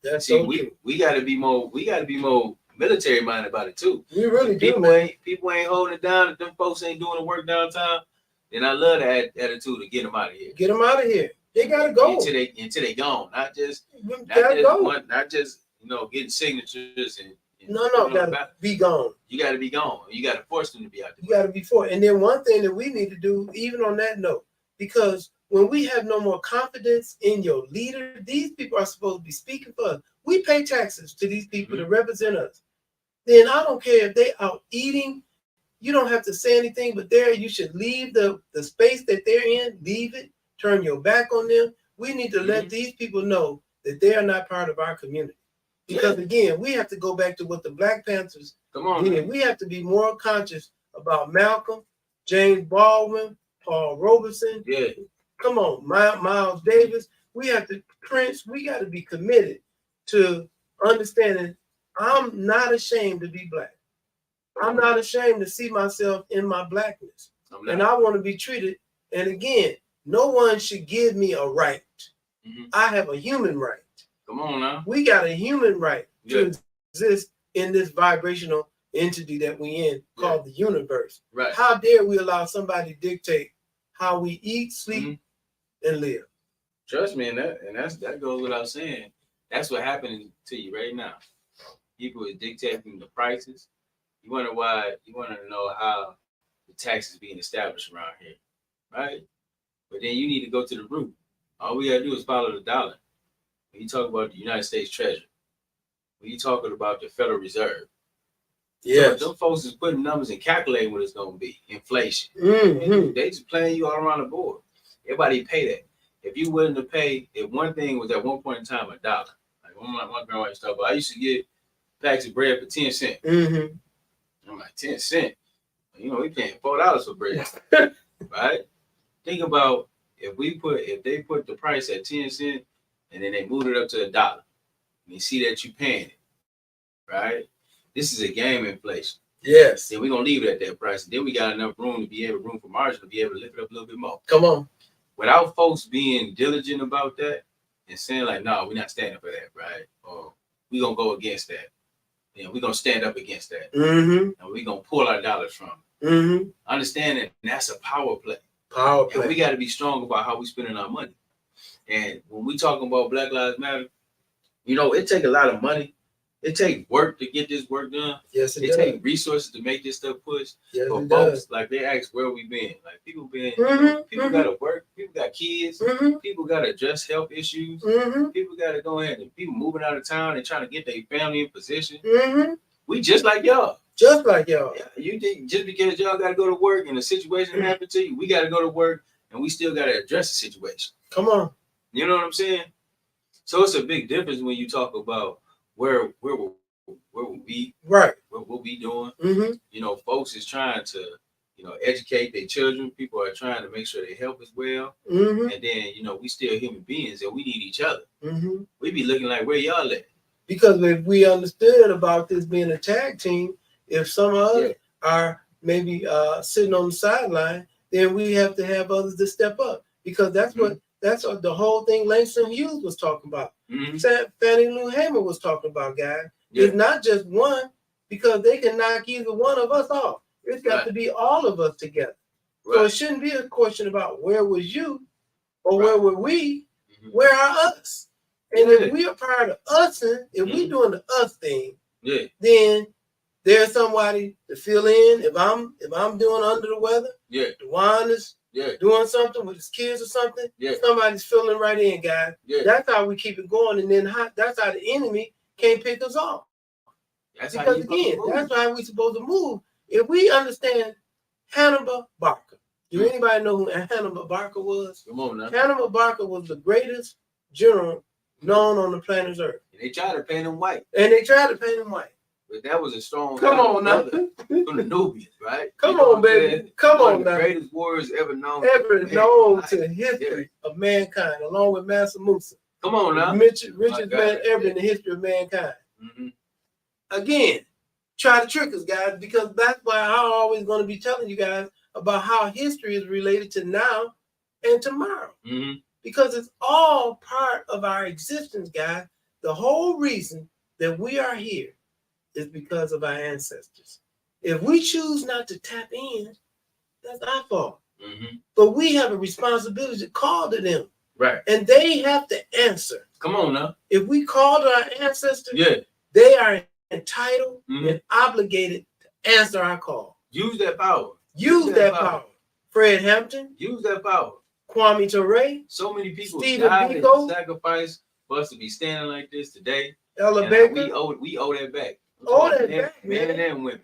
That's we gotta be more military minded about it too. We really do, people ain't holding it down. If them folks ain't doing the work downtown, then I love that attitude to get them out of here. Get them out of here. They gotta go until they gone. Not just getting signatures and gotta be gone. You gotta be gone. You gotta force them to be out there. You gotta be forced. And then one thing that we need to do, even on that note, because when we have no more confidence in your leader, these people are supposed to be speaking for us. We pay taxes to these people to represent us. Then I don't care if they out eating. You don't have to say anything, but you should leave the space that they're in, leave it, turn your back on them. We need to let these people know that they are not part of our community. Because again, we have to go back to what the Black Panthers did. We have to be more conscious about Malcolm, James Baldwin, Paul Robeson. Come on, Miles Davis. We have to, Prince, we got to be committed to understanding I'm not ashamed to be Black. I'm not ashamed to see myself in my Blackness. And I want to be treated. And again, no one should give me a right. I have a human right. Come on now. We got a human right to exist in this vibrational entity that we in called the universe. Right. How dare we allow somebody to dictate how we eat, sleep, and live? Trust me, and that goes without saying. That's what happening to you right now. People is dictating the prices. You wonder why? You want to know how the taxes being established around here, right? But then you need to go to the root. All we gotta do is follow the dollar. When you talk about the United States Treasury, when you talking about the Federal Reserve, so those folks is putting numbers and calculating what it's gonna be. Inflation. They just playing you all around the board. Everybody pay that. If you willing to pay, if one thing was at one point in time $1, like my grandma used to talk about, I used to get packs of bread for 10 cents. I'm like, 10 cents. We paying $4 for bread, right? Think about if they put the price at 10 cents and then they moved it up to $1, and you see that you paying it, right? This is a game inflation. Yes. Then we're gonna leave it at that price. And then we got enough room for margin to be able to lift it up a little bit more. Come on. Without folks being diligent about that and saying like, no, we're not standing for that, right? Or we're gonna go against that. We're gonna stand up against that. And we're gonna pull our dollars from it. Understand that that's a power play. And we gotta be strong about how we spending our money. And when we talking about Black Lives Matter, it take a lot of money. It take work to get this work done. Yes, it take resources to make this stuff push. Yes, but folks, like they ask where we been. Like people been, people gotta work, people got kids, people gotta address health issues, people gotta go ahead and people moving out of town and trying to get their family in position. We just like y'all. Just like y'all. Yeah, you think just because y'all gotta go to work and a situation happened to you, we gotta go to work and we still gotta address the situation. Come on. You know what I'm saying? So it's a big difference when you talk about where we're we'll be, right. what we'll be doing. Mm-hmm. You know, folks is trying to, educate their children. People are trying to make sure they help as well. Mm-hmm. And then, we still human beings and we need each other. Mm-hmm. We be looking like, where y'all at? Because if we understood about this being a tag team, if some of us are maybe sitting on the sideline, then we have to have others to step up. Because that's what the whole thing Langston Hughes was talking about. Fannie Lou Hamer was talking about, guys. It's not just one, because they can knock either one of us off. It's got to be all of us together. So it shouldn't be a question about where was you or where were we, where are us? And if we are part of us, if we doing the us thing, then there's somebody to fill in. If I'm doing under the weather, DeWaun is doing something with his kids or something, somebody's filling right in, guys. That's how we keep it going, and then that's how the enemy can't pick us off. Because again, that's how we're supposed to move. If we understand Hannibal Barker, do anybody know who Hannibal Barker was? Come on now. Hannibal Barker was the greatest general known on the planet Earth. And they tried to paint him white. But that was a strong. Come on now. From the Nubians, right? Come on, baby. Come on now. Greatest warriors ever known. To history of mankind, along with Mansa Musa. Come on now. Richest man ever in the history of mankind. Again, try to trick us, guys, because that's why I'm always going to be telling you guys about how history is related to now and tomorrow. Because it's all part of our existence, guys. The whole reason that we are here is because of our ancestors. If we choose not to tap in, that's our fault. But we have a responsibility to call to them. Right. And they have to answer. Come on now. If we call to our ancestors, they are entitled and obligated to answer our call. Use that power. Use that power. Fred Hampton. Use that power. Kwame Ture. So many people Stephen died Biko. and sacrificed for us to be standing like this today. Ella Baker. We owe that back. Men and women.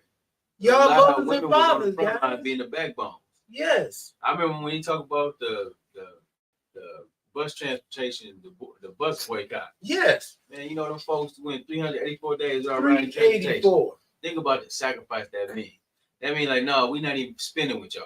Y'all mothers and fathers, guys. Being the backbone. Yes. I remember when you talk about the bus transportation, the bus boycott. Yes. Man, them folks went 384 days already. 384. Think about the sacrifice that means. That means like, no, we're not even spending with y'all.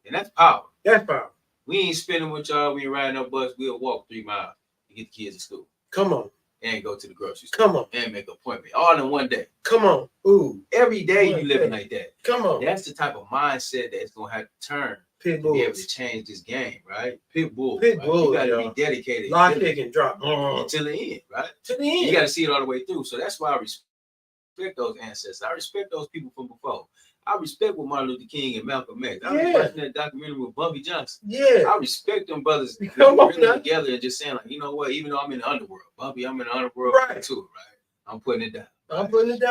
And that's power. That's power. We ain't spending with y'all. We ain't riding no bus. We'll walk 3 miles to get the kids to school. Come on. And go to the grocery store. Come on. And make an appointment. All in one day. Come on. Ooh. Every day you living like that. Come on. That's the type of mindset that's going to have to turn Pit to be able to change this game, right? Pit bull. Pit right? bull. You got to be dedicated. Lock, pick, and drop. Until the end, right? To the end. You got to see it all the way through. So that's why I respect those ancestors. I respect those people from before. I respect what Martin Luther King and Malcolm X. I was watching that documentary with Bumpy Johnson. I respect them brothers really together and just saying, like, you know what, even though I'm in the underworld, Bumpy, I'm in the underworld too, right? I'm putting it down.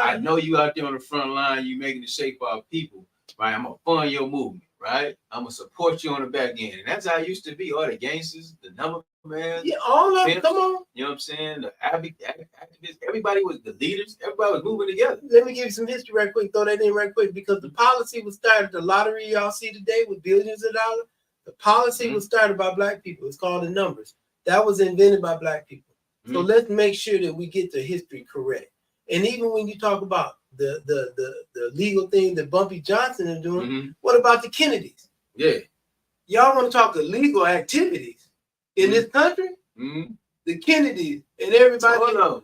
I know you out there on the front line, you making the shape for our people, right? I'm gonna fund your movement, right? I'm gonna support you on the back end. And that's how it used to be. All the gangsters, the number man. Yeah, all of them. Come on. You know what I'm saying? The activists, everybody was the leaders, everybody was moving together. Let me give you some history right quick, throw that in right quick, because the policy was started, the lottery y'all see today with billions of dollars, the policy was started by Black people. It's called the numbers. That was invented by Black people. So let's make sure that we get the history correct. And even when you talk about the legal thing that Bumpy Johnson is doing, what about the Kennedys? Yeah. Y'all want to talk illegal activities in this country? The Kennedys and everybody,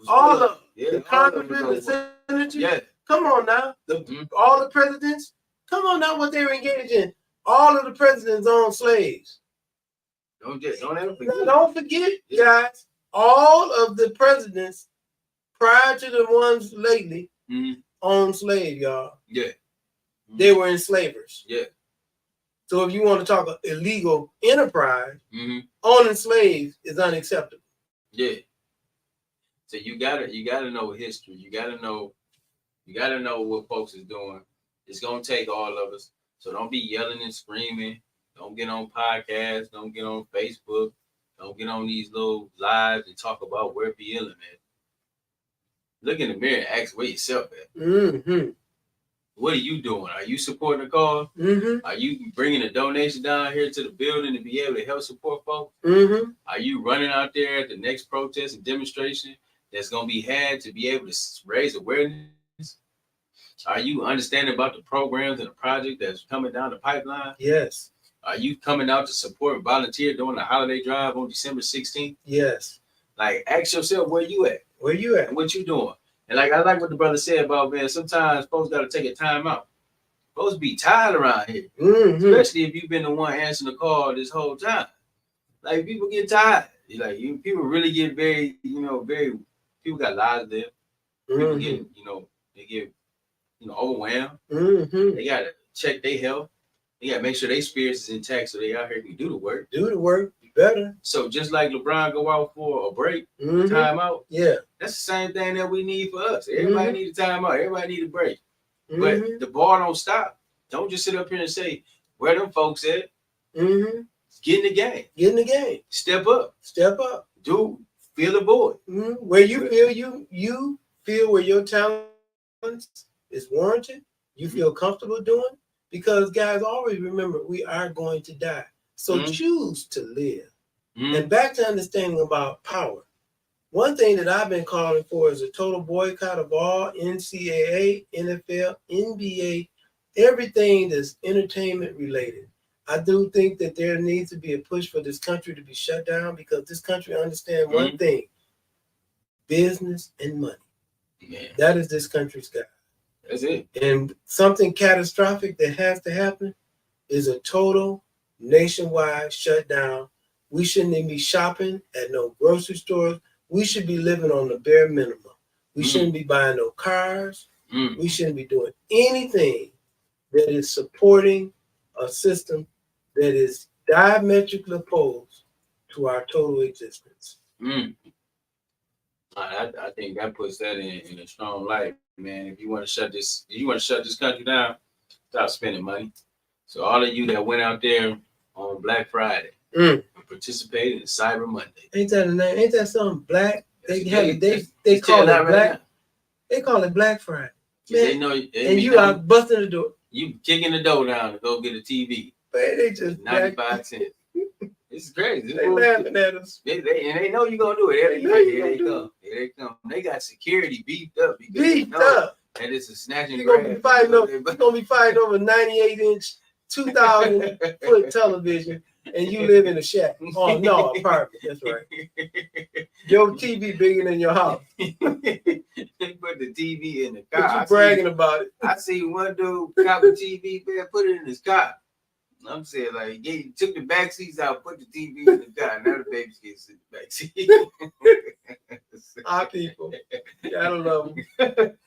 all of them. Yeah, the congressmen, the senators. Come on now. All the presidents. Come on now, what they were engaged in. All of the presidents owned slaves. Don't ever forget. Don't forget, guys. All of the presidents prior to the ones lately owned slaves, y'all. Yeah. They were enslavers. Yeah. So if you want to talk illegal enterprise, owning slaves is unacceptable. Yeah. So you gotta know history. You gotta know what folks is doing. It's gonna take all of us. So don't be yelling and screaming. Don't get on podcasts. Don't get on Facebook. Don't get on these little lives and talk about where BLM is. Look in the mirror and ask where yourself at. What are you doing? Are you supporting the cause? Are you bringing a donation down here to the building to be able to help support folks? Are you running out there at the next protest and demonstration that's going to be had to be able to raise awareness? Are you understanding about the programs and the project that's coming down the pipeline? Yes. Are you coming out to support and volunteer during the holiday drive on December 16th? Yes. Like, ask yourself where you at. Where you at? And what you doing? And like, I like what the brother said about, man, sometimes folks got to take a time out. Folks be tired around here. Especially if you've been the one answering the call this whole time. Like, people get tired. People really get very, people got lives there. People get, they get, overwhelmed. They got to check their health. They got to make sure their spirits is intact so they out here can do the work. Do the work. Better. So just like LeBron go out for a break, time out. Yeah. That's the same thing that we need for us. Everybody need a time out. Everybody need a break. But the ball don't stop. Don't just sit up here and say, where them folks at? Get in the game. Get in the game. Step up. Step up. Do feel the void. Where you feel you feel where your talent is warranted, you feel comfortable doing. Because guys, always remember, we are going to die. So choose to live. And back to understanding about power. One thing that I've been calling for is a total boycott of all NCAA, NFL, NBA, everything that's entertainment related. I do think that there needs to be a push for this country to be shut down because this country understands one thing: business and money. Yeah. That is this country's God. That's it. And something catastrophic that has to happen is a total nationwide shutdown. We shouldn't even be shopping at no grocery stores. We should be living on the bare minimum. We shouldn't be buying no cars. We shouldn't be doing anything that is supporting a system that is diametrically opposed to our total existence. I think that puts that in a strong light, man. If you want to shut this country down, stop spending money. So all of you that went out there on Black Friday and participated in Cyber Monday. Ain't that a name? Ain't that something black? They call it black. Right, they call it Black Friday. Man, they know, and you are busting the door. You kicking the door down to go get a TV. Man, they just 95 cents. It's crazy. They laughing at us. They know you're gonna do it. Here they come. They got security beefed up. And it's a snatching. You're gonna be fighting over 98-inch, 2,000-foot television, and you live in a shack. Oh no, apartment. That's right. Your TV bigger than your house. They put the TV in the car. You bragging about it. I see one dude cop a TV, man, put it in his car. I'm saying, like, he took the back seats out, put the TV in the car. Now the baby's getting in the back seat. Our people, gotta love them.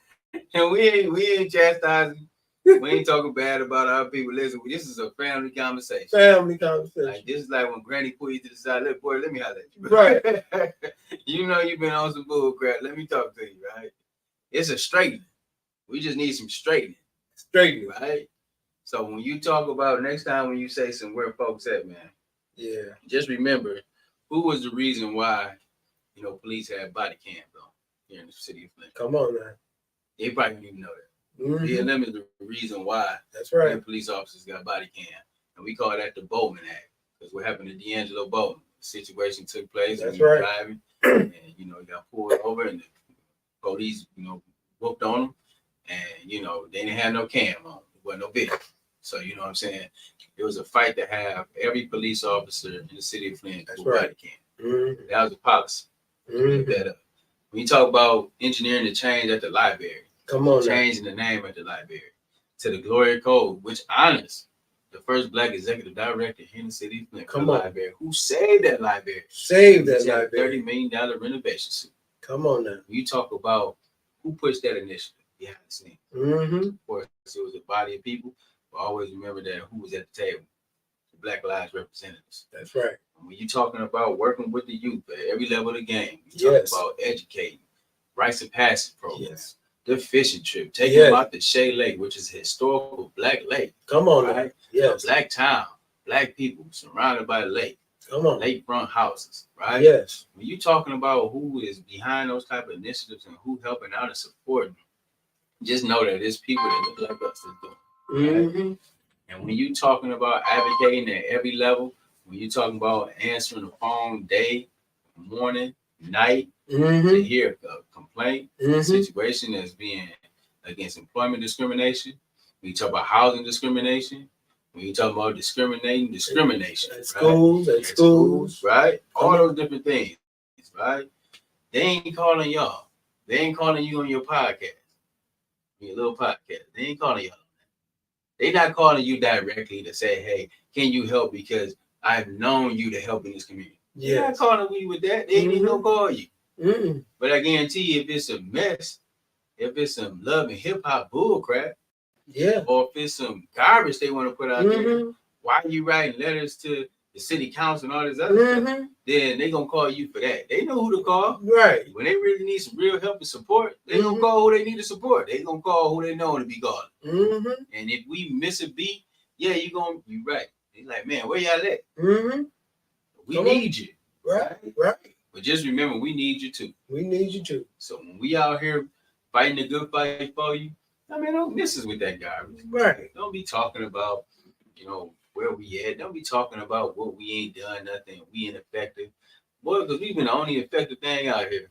And we ain't chastising. We ain't talking bad about our people. Listen, this is a family conversation. Like, this is like when Granny put you to the side. Look, boy, let me holler at you. Right. You know you've been on some bull crap. Let me talk to you, right? It's a straightening. We just need some straightening. Straightening, right? So when you talk about next time when you say some where folks at, man, just remember who was the reason why police had body cams on here in the city of Flint. Come on, man. They probably didn't even know that. BLM is the reason why. That's right. Police officers got body cam, and we call that the Bowman Act because what happened to D'Angelo Bowman? The situation took place. That's when he was right. driving, and he got pulled over, and the police whooped on him, and they didn't have no cam on. There wasn't no video. So, you know what I'm saying? It was a fight to have every police officer in the city of Flint with body cam. That was a policy. Look that up. When you talk about engineering the change at the library, changing the name at the library to the Glory Code, which honors the first Black executive director in the city of Flint, library, who saved that library. $30 million renovation suit. Come on now. When you talk about who pushed that initiative behind the scenes. Of course, it was a body of people. Always remember that who was at the table, the Black Lives representatives. That's right. When you're talking about working with the youth at every level of the game, you're talking about educating, rites of passage programs, the fishing trip, taking them out to Shea Lake, which is a historical Black lake. Come on, right? Black town, Black people surrounded by the lake. Come on. Lakefront houses, right? Yes. When you're talking about who is behind those type of initiatives and who helping out and supporting, just know that there's people that look like us that do it. Right? And when you're talking about advocating at every level, when you're talking about answering the phone day, morning, night, to hear a complaint, a situation that's being against employment discrimination. When you talk about housing discrimination, when you talk about discrimination. At schools, right? All those different things, right? They ain't calling y'all. They ain't calling you on your podcast, your little podcast. They ain't calling y'all. They not calling you directly to say, hey, can you help? Because I've known you to help in this community. They're not calling you with that. They ain't even gonna call you. But I guarantee you, if it's a mess, if it's some love and hip hop bull crap, or if it's some garbage they want to put out there, why are you writing letters to the city council and all this other stuff? Then they gonna call you for that. They know who to call. Right. When they really need some real help and support, they gonna call who they need to support. They gonna call who they know to be calling. And if we miss a beat, you right. They like, man, where y'all at? We need you. Right. But just remember, we need you too. We need you too. So when we out here fighting the good fight for you, I mean, don't miss us with that garbage. Right. Don't be talking about, where we at. Don't be talking about what we ain't done, nothing. We ineffective. Boy, because we've been the only effective thing out here.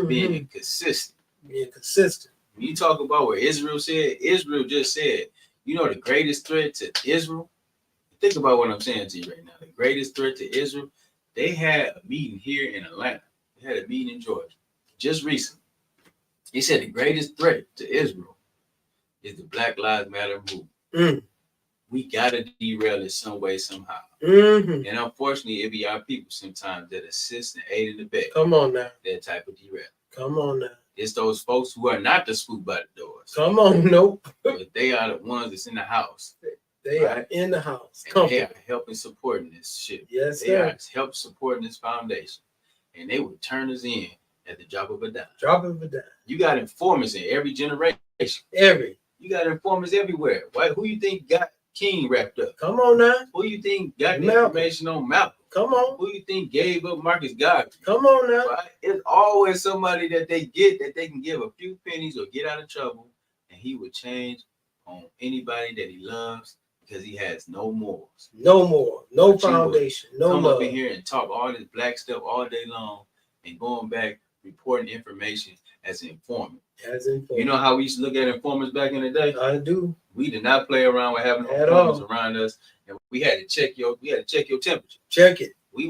Being consistent. When you talk about what Israel just said, the greatest threat to Israel, think about what I'm saying to you right now. The greatest threat to Israel, they had a meeting here in Atlanta. They had a meeting in Georgia just recently. He said the greatest threat to Israel is the Black Lives Matter movement. We got to derail it some way, somehow. And unfortunately, it be our people sometimes that assist and aid in the back. Come on now. That type of derail. Come on now. It's those folks who are not the spook by the doors. Come on, nope. But they are the ones that's in the house. They are in the house. And they are helping supporting this shit. Yes, they are help supporting this foundation. And they would turn us in at the drop of a dime. You got informers in every generation. You got informers everywhere. Who you think got King wrapped up? Come on now. Who you think got the information on Malcolm? Come on. Who you think gave up Marcus Garvey? Come on now. Right? It's always somebody that they get that they can give a few pennies or get out of trouble, and he would change on anybody that he loves because he has no morals. No foundation. No come love. Up in here and talk all this black stuff all day long and going back reporting information as an informant. You know how we used to look at informers back in the day? I do. We did not play around with having informers around us, and we had to check your temperature. Check it. We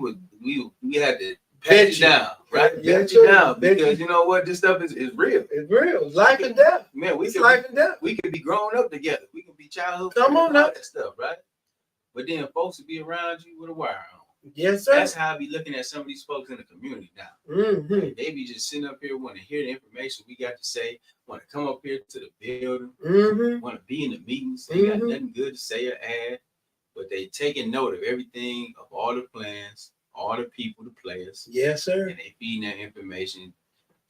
had to pat you down, right? Pat you down because you know what? This stuff is real. It's real. It's life and death. Man, life and death. We could be growing up together. We could be childhood. Come on now. That stuff, right? But then folks would be around you with a wire on. Yes, sir. That's how I be looking at some of these folks in the community now. Like, they be just sitting up here wanting to hear the information we got to say, want to come up here to the building, want to be in the meetings. They got nothing good to say or add, but they taking note of everything, of all the plans, all the people, the players. Yes, sir. And they feeding that information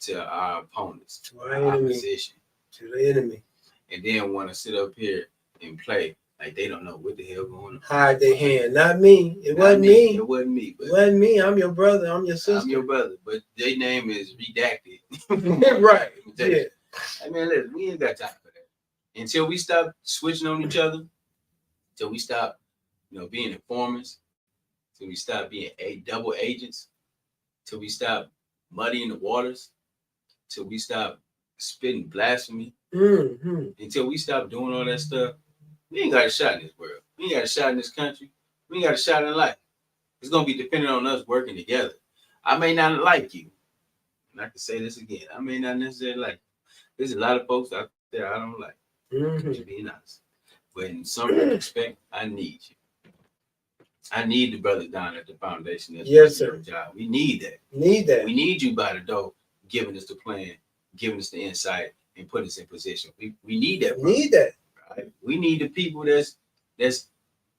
to our opponents, to our opposition, to the enemy, and then want to sit up here and play like they don't know what the hell going on. Hide their hand. Not me. It wasn't me. It wasn't me. It wasn't me. I'm your brother. I'm your sister. I'm your brother, but their name is redacted. Right. Yeah. I mean, listen, we ain't got time for that. Until we stop switching on each other, until we stop, being informers, till we stop being double agents, till we stop muddying the waters, till we stop spitting blasphemy, until we stop doing all that stuff. We ain't got a shot in this world. We ain't got a shot in this country. We ain't got a shot in life. It's going to be dependent on us working together. I may not like you. And I can say this again. I may not necessarily like you. There's a lot of folks out there I don't like. To be honest. But in some respect, I need you. I need the brothers down at the foundation. Yes, sir. Job. We need that. We need you by the door, giving us the plan, giving us the insight, and putting us in position. We need that. We need that. Right? We need the people that's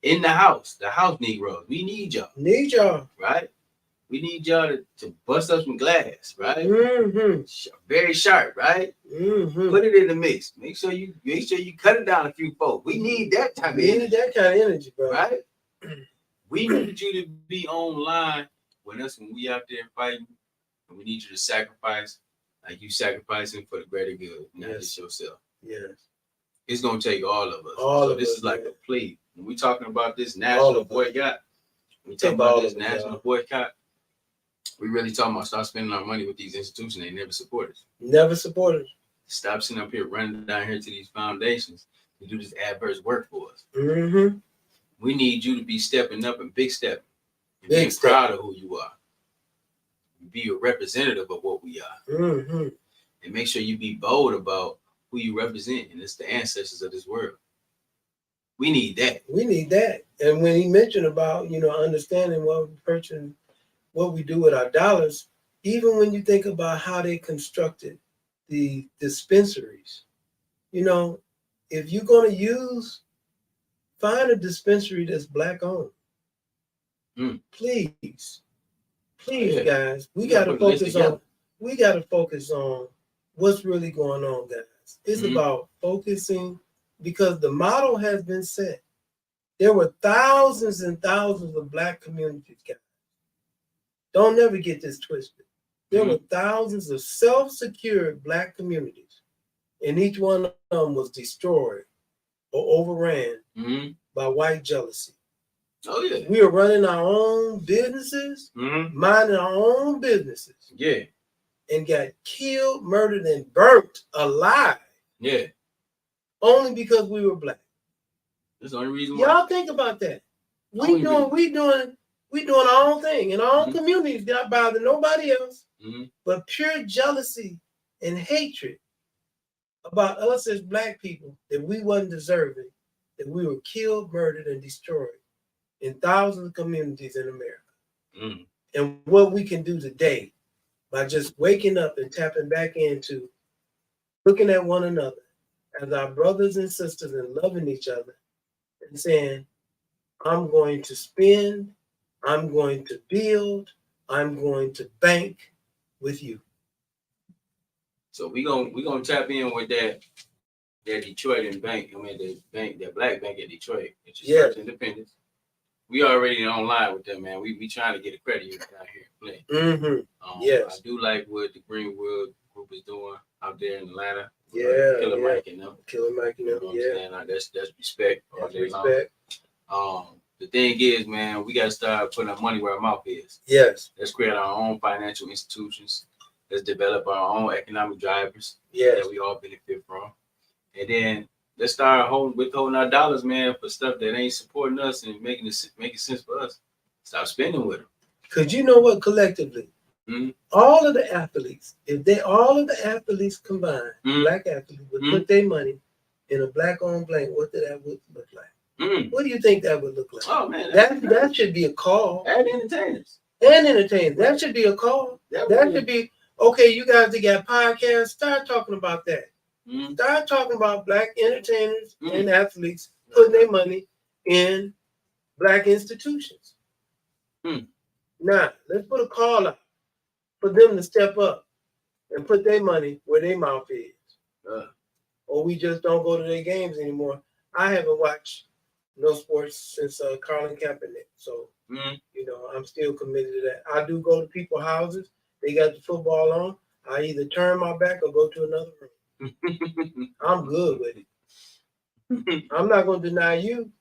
in the house Negroes. We need y'all. Right? We need y'all to bust up some glass, right? Very sharp, right? Put it in the mix. Make sure you cut it down a few folks. We need that type of energy. We need that kind of energy, bro. Right? We need you to be online with us when we out there fighting. And we need you to sacrifice like you sacrificing for the greater good, not just yourself. Yes. It's gonna take all of us. This is like a plea. When we talking about this national boycott, boycott, We really talking about stop spending our money with these institutions. They never support us. Never supported. Stop sitting up here running down here to these foundations to do this adverse work for us. Mm-hmm. We need you to be stepping up and big stepping. And Big being proud of who you are. Be a representative of what we are. Mm-hmm. And make sure you be bold about who you represent. And it's the ancestors of this world. We need that. We need that. And when he mentioned about, understanding what we do with our dollars, even when you think about how they constructed the dispensaries, if you're going to find a dispensary that's Black owned. Please, guys, we got to focus on what's really going on, guys. It's about focusing, because the model has been set. There were thousands and thousands of Black communities, guys. Don't never get this twisted. There were thousands of self-secured Black communities, and each one of them was destroyed or overran by white jealousy. Oh, yeah. We are running our own businesses, minding our own businesses. Yeah. And got killed, murdered, and burnt alive. Yeah. Only because we were Black. That's the only reason why. Y'all think about that. We doing our own thing in our own communities, not bother nobody else, but pure jealousy and hatred about us as Black people, that we wasn't deserving, that we were killed, murdered, and destroyed in thousands of communities in America. And what we can do today by just waking up and tapping back into looking at one another as our brothers and sisters and loving each other and saying, I'm going to spend, I'm going to build, I'm going to bank with you. So we gonna tap in with that Detroit and bank. I mean that Black bank at Detroit. It's just Church Independence. We already online with them, man. We trying to get a credit union down here in Flint. I do like what the Greenwood group is doing out there in Atlanta. Killer Mike and them. Killer Mike and them. That's respect. That's respect. The thing is, man, we gotta start putting our money where our mouth is. Yes. Let's create our own financial institutions. Let's develop our own economic drivers that we all benefit from. And then let's start withholding our dollars, man, for stuff that ain't supporting us and making sense for us. Stop spending with them. Because you know what, collectively, all of the athletes, all of the athletes combined, Black athletes, would put their money in a Black-owned bank, what did that look like? What do you think that would look like? Oh, man. That should be a call. And entertainers. That should be a call. That should be, okay, you guys that got podcasts, start talking about that. Start talking about Black entertainers and athletes putting their money in Black institutions. Now, let's put a call out for them to step up and put their money where their mouth is. Or we just don't go to their games anymore. I haven't watched no sports since Colin Kaepernick. So, I'm still committed to that. I do go to people's houses. They got the football on. I either turn my back or go to another room. I'm good with it. I'm not going to deny you,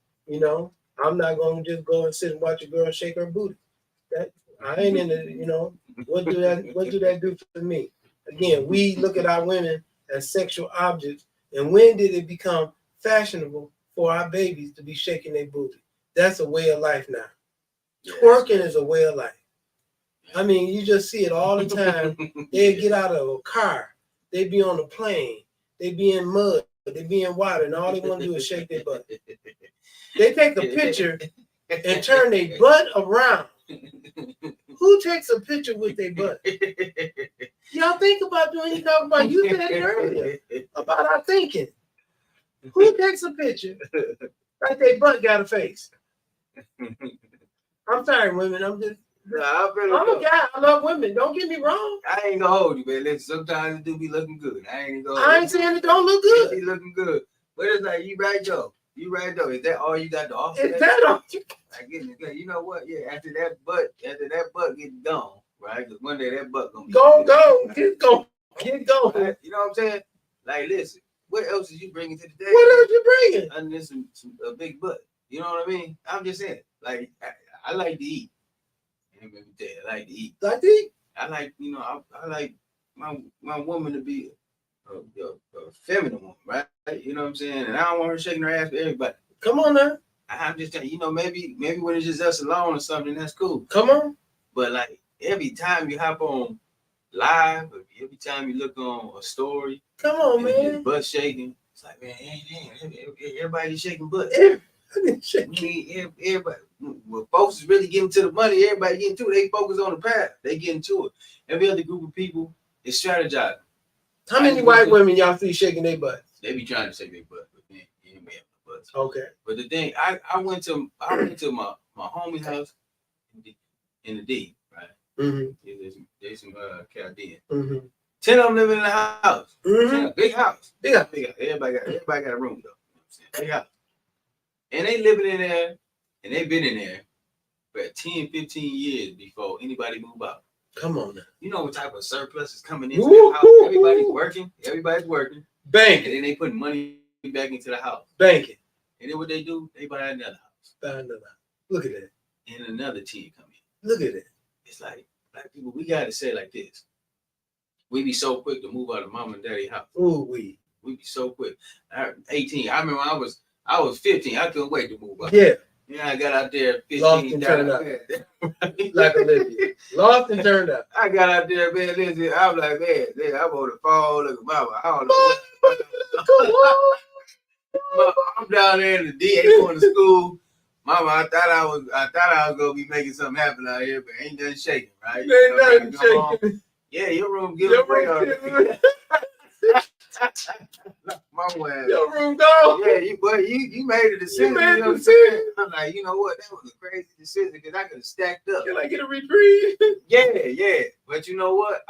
I'm not going to just go and sit and watch a girl shake her booty. That I ain't in the, what do that do for me? Again, we look at our women as sexual objects. And when did it become fashionable for our babies to be shaking their booty? That's a way of life now. Twerking is a way of life. I mean, you just see it all the time. They get out of a car. They be on a plane. They be in mud. They be in water. And all they want to do is shake their butt. They take a picture and turn their butt around. Who takes a picture with their butt? Y'all think about doing, you talk about, you said it earlier, about our thinking. Who takes a picture like their butt got a face? I'm sorry, women. I'm a guy. I love women. Don't get me wrong. I ain't gonna hold you, man. Listen, sometimes it do be looking good. I ain't saying it don't look good. It be looking good. But it's like, you right, Joe. Is that all you got to offer? Is that all you I get it. You know what? Yeah, after that butt gets gone, right? Because one day that butt gonna be get going. Right? You know what I'm saying? Like, listen, what else is you bringing to the table? What else you bringing? Other than a big butt. You know what I mean? I'm just saying. Like, I like to eat. I like to eat. Like to eat? I like, I like my woman to be a feminine woman, right? You know what I'm saying? And I don't want her shaking her ass for everybody. Come on now. I'm just telling maybe when it's just us alone or something, that's cool. Come on. But like every time you hop on live, every time you look on a story, come on, man, butt shaking. It's like, man, everybody shaking butt. Everybody. Well, folks is really getting to the money. Everybody getting to it. They focus on the path. They getting to it. Every other group of people is strategizing. How many white women y'all see shaking their butts? They be trying to shake their butt, but they ain't have no butts. Okay. But the thing, I went to my homie's house in the D, right? Mm-hmm. There's some Chaldean. Mm-hmm. 10 of them living in the house. Mm-hmm. Big house. Big house. Everybody got a room though. You know what I'm saying? Big house. And they living in there, and they've been in there for 10, 15 years before anybody move out. Come on now. You know what type of surplus is coming into the house? Everybody's working. Banking. And then they put money back into the house. Banking. And then what they do? They buy another house. Look at that. And another 10 come in. Look at it. It's like, black people, we got to say it like this. We be so quick to move out of mom and daddy house. Ooh, we be so quick. 18. I remember I was 15. I couldn't wait to move out. Yeah. Yeah, I got out there 15. Lost and turned up. Like Olivia. Lost and turned up. I got out there, man. Listen, I'm like, man, I'm on the phone. Look at mama. I don't know what. I'm down there in the D. Going to school. Mama, I thought I was gonna be making something happen out here, but ain't nothing shaking, right? Ain't nothing shaking. Yeah, your room give a break already. Your room gone. Yeah, you made a decision. You made a decision. I'm like, you know what? That was a crazy decision because I could have stacked up. Can I get a reprieve? Yeah. But you know what?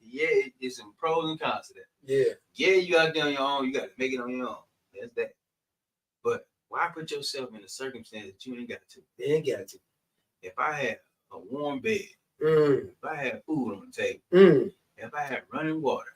It's some pros and cons to that. Yeah, you out there on your own. You got to make it on your own. That's that. But why put yourself in a circumstance that you ain't got to? You ain't got to. If I had a warm bed, if I had food on the table, if I had running water,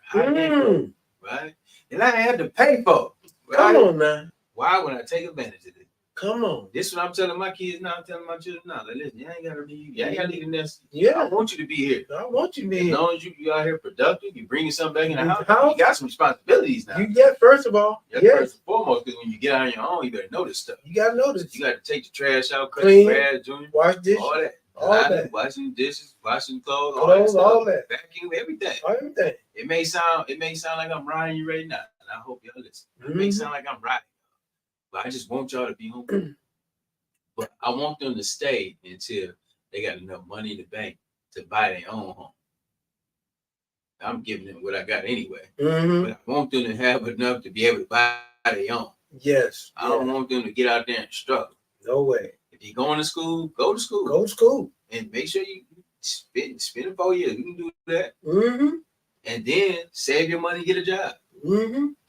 right? And I had to pay for it. Right? Come on now. Why would I take advantage of it? Come on. This is what I'm telling my kids now. I'm telling my children now. Like, listen, you ain't gotta leave the nest. Yeah. I want you to be here. I want you to be here. As long as you out here productive, you bringing something back in the house. You got some responsibilities now. You get first of all. First and foremost, because when you get out on your own, you better know this stuff. You gotta know this. You got to take the trash out, cut clean, the grass, junior, wash dishes, all that. Washing dishes, washing clothes, all that. Vacuum, everything. Everything. It may sound like I'm riding you right now, and I hope y'all listen. It may sound like I'm riding, but I just want y'all to be home. But I want them to stay until they got enough money in the bank to buy their own home. I'm giving them what I got anyway, but I want them to have enough to be able to buy their own. Yes. I don't want them to get out there and struggle. No way. If you're going to school, go to school. Go to school. And make sure you spend 4 years. You can do that. And then save your money, get a job.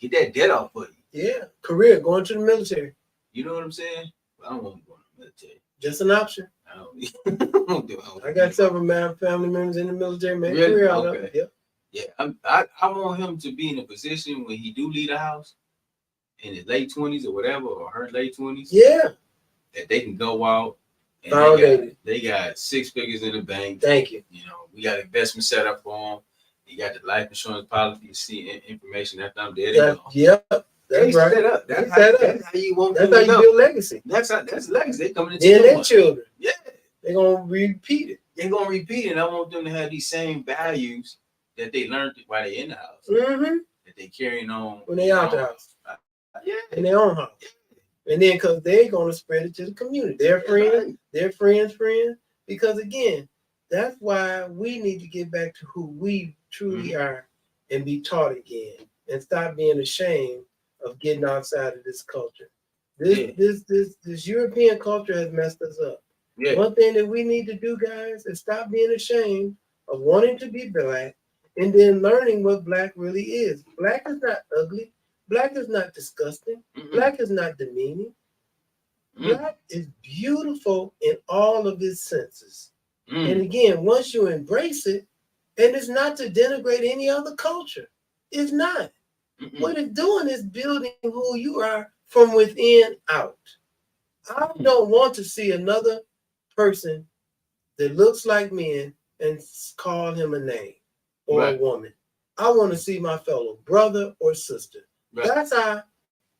Get that debt off for you. Yeah. Career, going to the military. You know what I'm saying? I don't want to go to the military. Just an option. I got several family members in the military. Man, really? Career out of it. Yep. Yeah. I want him to be in a position when he do leave the house in his late 20s or whatever, or her late 20s. Yeah. That they can go out and they got 6 figures in the bank. Thank you. You know, we got investment set up for them. You got the life insurance policy. You see information after I'm dead. Yep. That's right. Set up. That's how you want. That's how you build legacy. That's legacy. They coming into their children. Yeah. They're gonna repeat it. They're gonna repeat it. And I want them to have these same values that they learned while they're in the house. That they carrying on when they out the house. Yeah. In their own house. And then because they're gonna spread it to the community. Their friends, their friends. Because again, that's why we need to get back to who we truly are and be taught again. And stop being ashamed of getting outside of this culture. This European culture has messed us up. Yeah. One thing that we need to do, guys, is stop being ashamed of wanting to be black and then learning what black really is. Black is not ugly. Black is not disgusting. Black is not demeaning. Black is beautiful in all of its senses. And again, once you embrace it, and it's not to denigrate any other culture. It's not. What it's doing is building who you are from within out. I don't want to see another person that looks like men and call him a name or Right. a woman. I want to see my fellow brother or sister. Right. That's how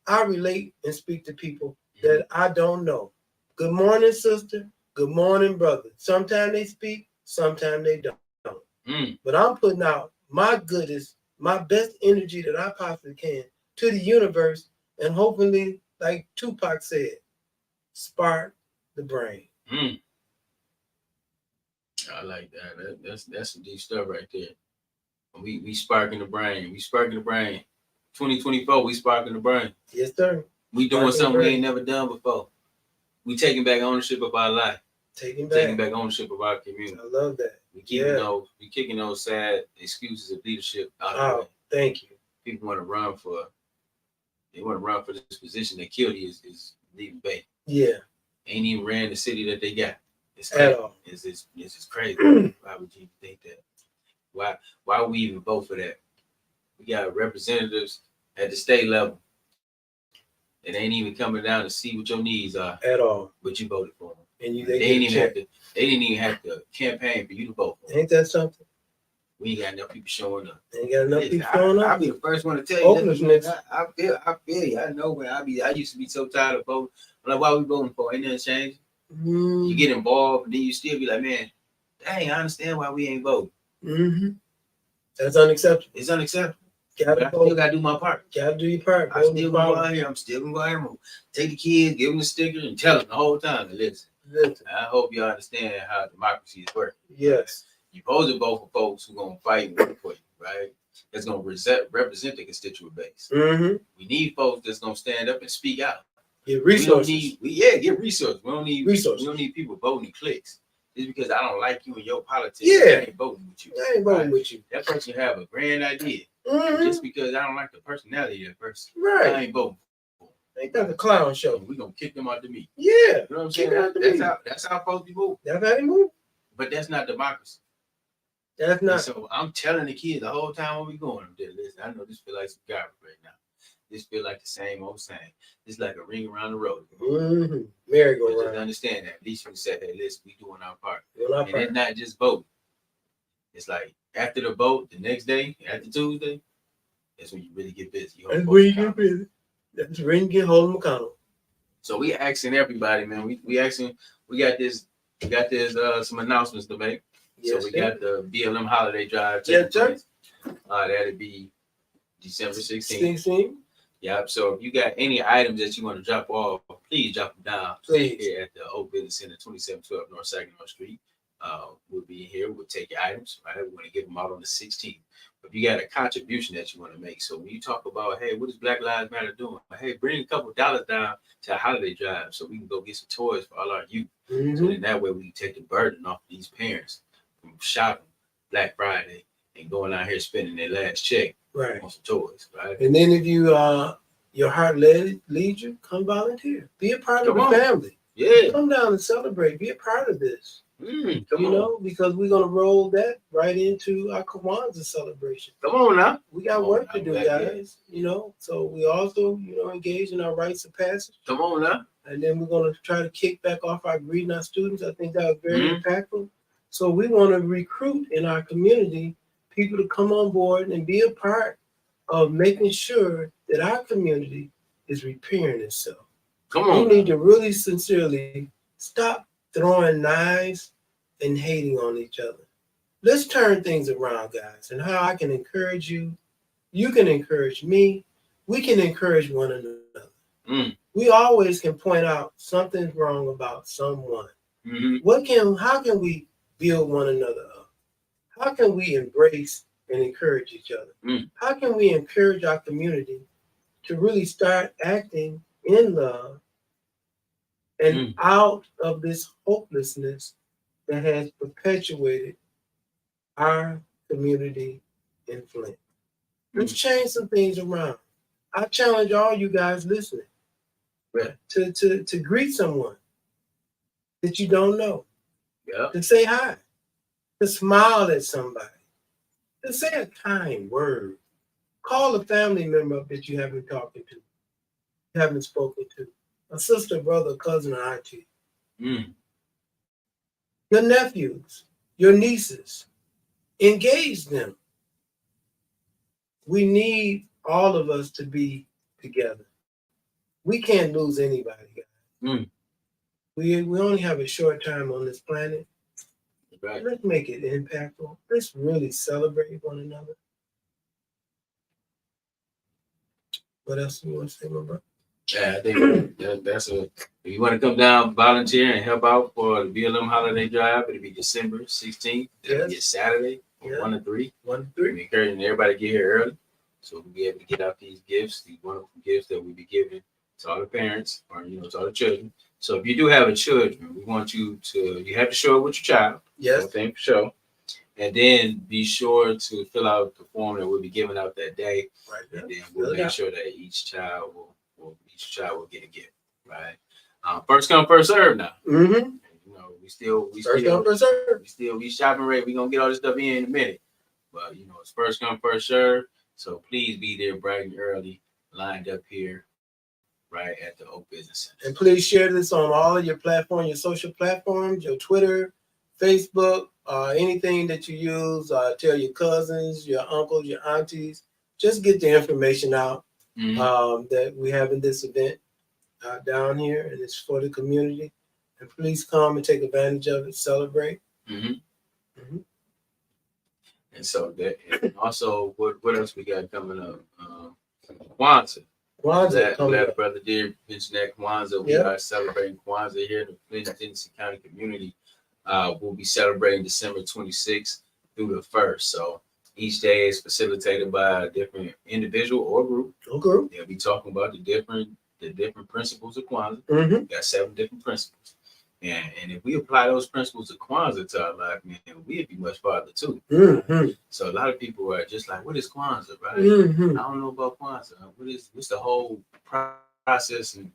I relate and speak to people that I don't know. Good morning, sister. Good morning, brother. Sometimes they speak, sometimes they don't. But I'm putting out my goodest, my best energy that I possibly can to the universe, and hopefully, like Tupac said, spark the brain. I like that. That's some deep stuff right there. We sparking the brain. We sparking the brain. 2024, we sparking the brain. Yes, sir. We doing something we ain't never done before. We taking back ownership of our life. Taking back ownership of our community. I love that. We kicking those sad excuses of leadership out of the way. Thank you. People want to run for this position. They killed is leaving Bay. Yeah. Ain't even ran the city that they got. It's at all. It's just crazy. Why would you think that? Why would we even vote for that? We got representatives at the state level that ain't even coming down to see what your needs are at all. But you voted for them. And they didn't even have to campaign for you to vote for them. Ain't that something? We ain't got enough people showing up. Ain't got enough people showing up. I'll be the first one to tell you. I feel you. I know where I used to be so tired of voting. I'm like, why are we voting for? Ain't nothing changed. You get involved, and then you still be like, man, dang, I understand why we ain't voting. That's unacceptable. It's unacceptable. I still gotta do my part. Gotta do your part. I'm still gonna go out here. I'm still gonna go out here and take the kids, give them the sticker, and tell them the whole time to listen. I hope you understand how democracy is working. Yes. You're supposed to vote for folks who gonna fight and work for you, right? That's gonna represent the constituent base. We need folks that's gonna stand up and speak out. Get resources. Get resources. We don't need resources. We don't need people voting clicks. Just because I don't like you and your politics, I ain't voting with you. I ain't voting with you. That person have a grand idea. Just because I don't like the personality of that person, right? I ain't voting for them. Ain't that the clown show? We gonna kick them out the meet. Yeah, you know what I'm saying? That's how folks be moving. That's how they move. But that's not democracy. That's not. And so I'm telling the kids the whole time when we going. I'm there. Listen, I know this feel like some garbage right now. This feel like the same old same. It's like a ring around the road. Merry-go-round. Just understand that. At least we said, hey, listen, we doing our part. And it's not just voting. It's like after the vote, the next day, after Tuesday, that's when you really get busy. That's when you get busy. That's when you get hold of accountable. So we asking everybody, man. We asking. We got this. Some announcements to make. Yes, so we got the BLM holiday drive. That'll be December 16th. Yep. So if you got any items that you want to drop off, please drop them down. Please. Here at the Old Business Center, 2712 North Saginaw Street. We'll be here. We'll take your items. Right. We're going to give them out on the 16th. But you got a contribution that you want to make. So when you talk about, hey, what is Black Lives Matter doing? Hey, bring a couple of dollars down to a holiday drive so we can go get some toys for all our youth. So then that way we can take the burden off these parents from shopping Black Friday and going out here spending their last check on some toys, right? And then if you your heart leads you, come volunteer. Be a part of the family. Yeah. Come down and celebrate. Be a part of this. Because we're gonna roll that right into our Kwanzaa celebration. Come on now. We got work to do, guys. So we also, engage in our rites of passage. Come on now. And then we're gonna try to kick back off our greeting our students. I think that was very impactful. So we want to recruit in our community people to come on board and be a part of making sure that our community is repairing itself. Come on. We need to really sincerely stop throwing knives and hating on each other. Let's turn things around, guys, and how I can encourage you. You can encourage me. We can encourage one another. We always can point out something's wrong about someone. How can we build one another up? How can we embrace and encourage each other? How can we encourage our community to really start acting in love and out of this hopelessness that has perpetuated our community in Flint? Let's change some things around. I challenge all you guys listening to greet someone that you don't know, to say hi, to smile at somebody, to say a kind word. Call a family member up that you haven't spoken to, a sister, brother, cousin, or auntie. your nephews, your nieces. Engage them. We need all of us to be together. We can't lose anybody, guys. Mm. We only have a short time on this planet. Right. Let's make it impactful. Let's really celebrate one another. What else do you want to say, my brother? Yeah, I think that's a. If you want to come down, volunteer, and help out for the BLM holiday drive, it'll be December 16th. It'll be a Saturday from 1 to 3. 1 to 3. We're encouraging everybody to get here early so we'll be able to get out these gifts, these wonderful gifts that we'll be giving to all the parents or to all the children. So if you do have a children, we want you have to show up with your child. Yes. Thing for sure. And then be sure to fill out the form that we'll be giving out that day. Right. And then we'll make sure that each child will get a gift. Right. First come, first serve now. Mm-hmm. We shopping ready. We're gonna get all this stuff in a minute. But it's first come, first serve. So please be there bright and early, lined up here, right at the Oak Business Center. And please share this on all of your platforms, your social platforms, your Twitter, Facebook, anything that you use. Tell your cousins, your uncles, your aunties. Just get the information out that we have in this event down here, and it's for the community. And please come and take advantage of it, celebrate. And so and also, what else we got coming up? Kwanzaa. Glad Brother Deer mentioned that Kwanzaa. We are celebrating Kwanzaa here in the Flint, Tennessee County community. We'll be celebrating December 26th through the 1st. So each day is facilitated by a different individual or group. They'll be talking about the different principles of Kwanzaa. We got 7 different principles. And if we apply those principles of Kwanzaa to our life, man, we'd be much farther too. So a lot of people are just like, what is Kwanzaa, right? I don't know about Kwanzaa. What's the whole process and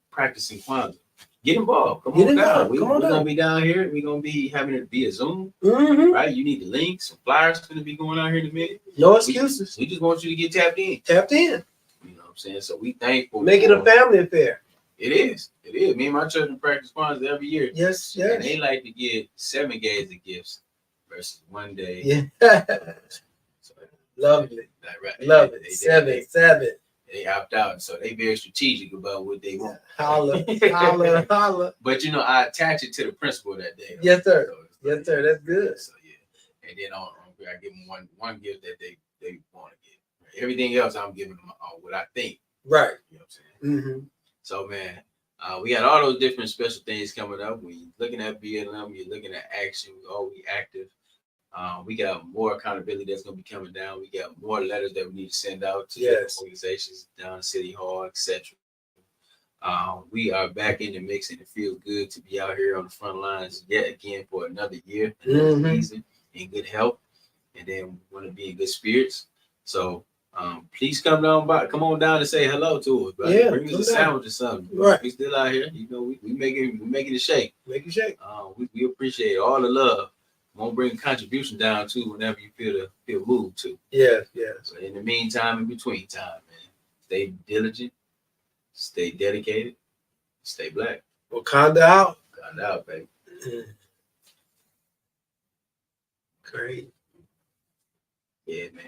practicing Kwanzaa? Get involved. Come on down. We're going to be down here. We're going to be having it via Zoom, right? You need the links. Some flyers going to be going out here in a minute. No excuses. We just want you to get tapped in. You know what I'm saying? So we thankful. Make it a family affair. It is. Me and my children practice Kwanzaa every year. Yes. And they like to get 7 days of gifts versus 1 day. Yeah. So, lovely. Love it. 7. They opt out, so they very strategic about what they want. Holla. But I attach it to the principle that day. Yes, sir. That's good. So and then I give them one gift that they want to get. Everything else I'm giving them what I think. Right. You know what I'm saying? So man, we got all those different special things coming up. We looking at BLM, you're looking at action. We active. We got more accountability that's going to be coming down. We got more letters that we need to send out to different organizations down City Hall, etc. We are back in the mix, and it feels good to be out here on the front lines yet again for another year, another season, in good health, and then we want to be in good spirits. So please come on down and say hello to us. Right? Yeah, bring us a sandwich or something. Right. We still out here. We making it shake. Make it shake. We appreciate all the love. Won't bring a contribution down too whenever you feel moved to. Yes. But in the meantime, in between time, man, stay diligent, stay dedicated, stay black. Wakanda out. Wakanda out, baby. Great. Yeah, man.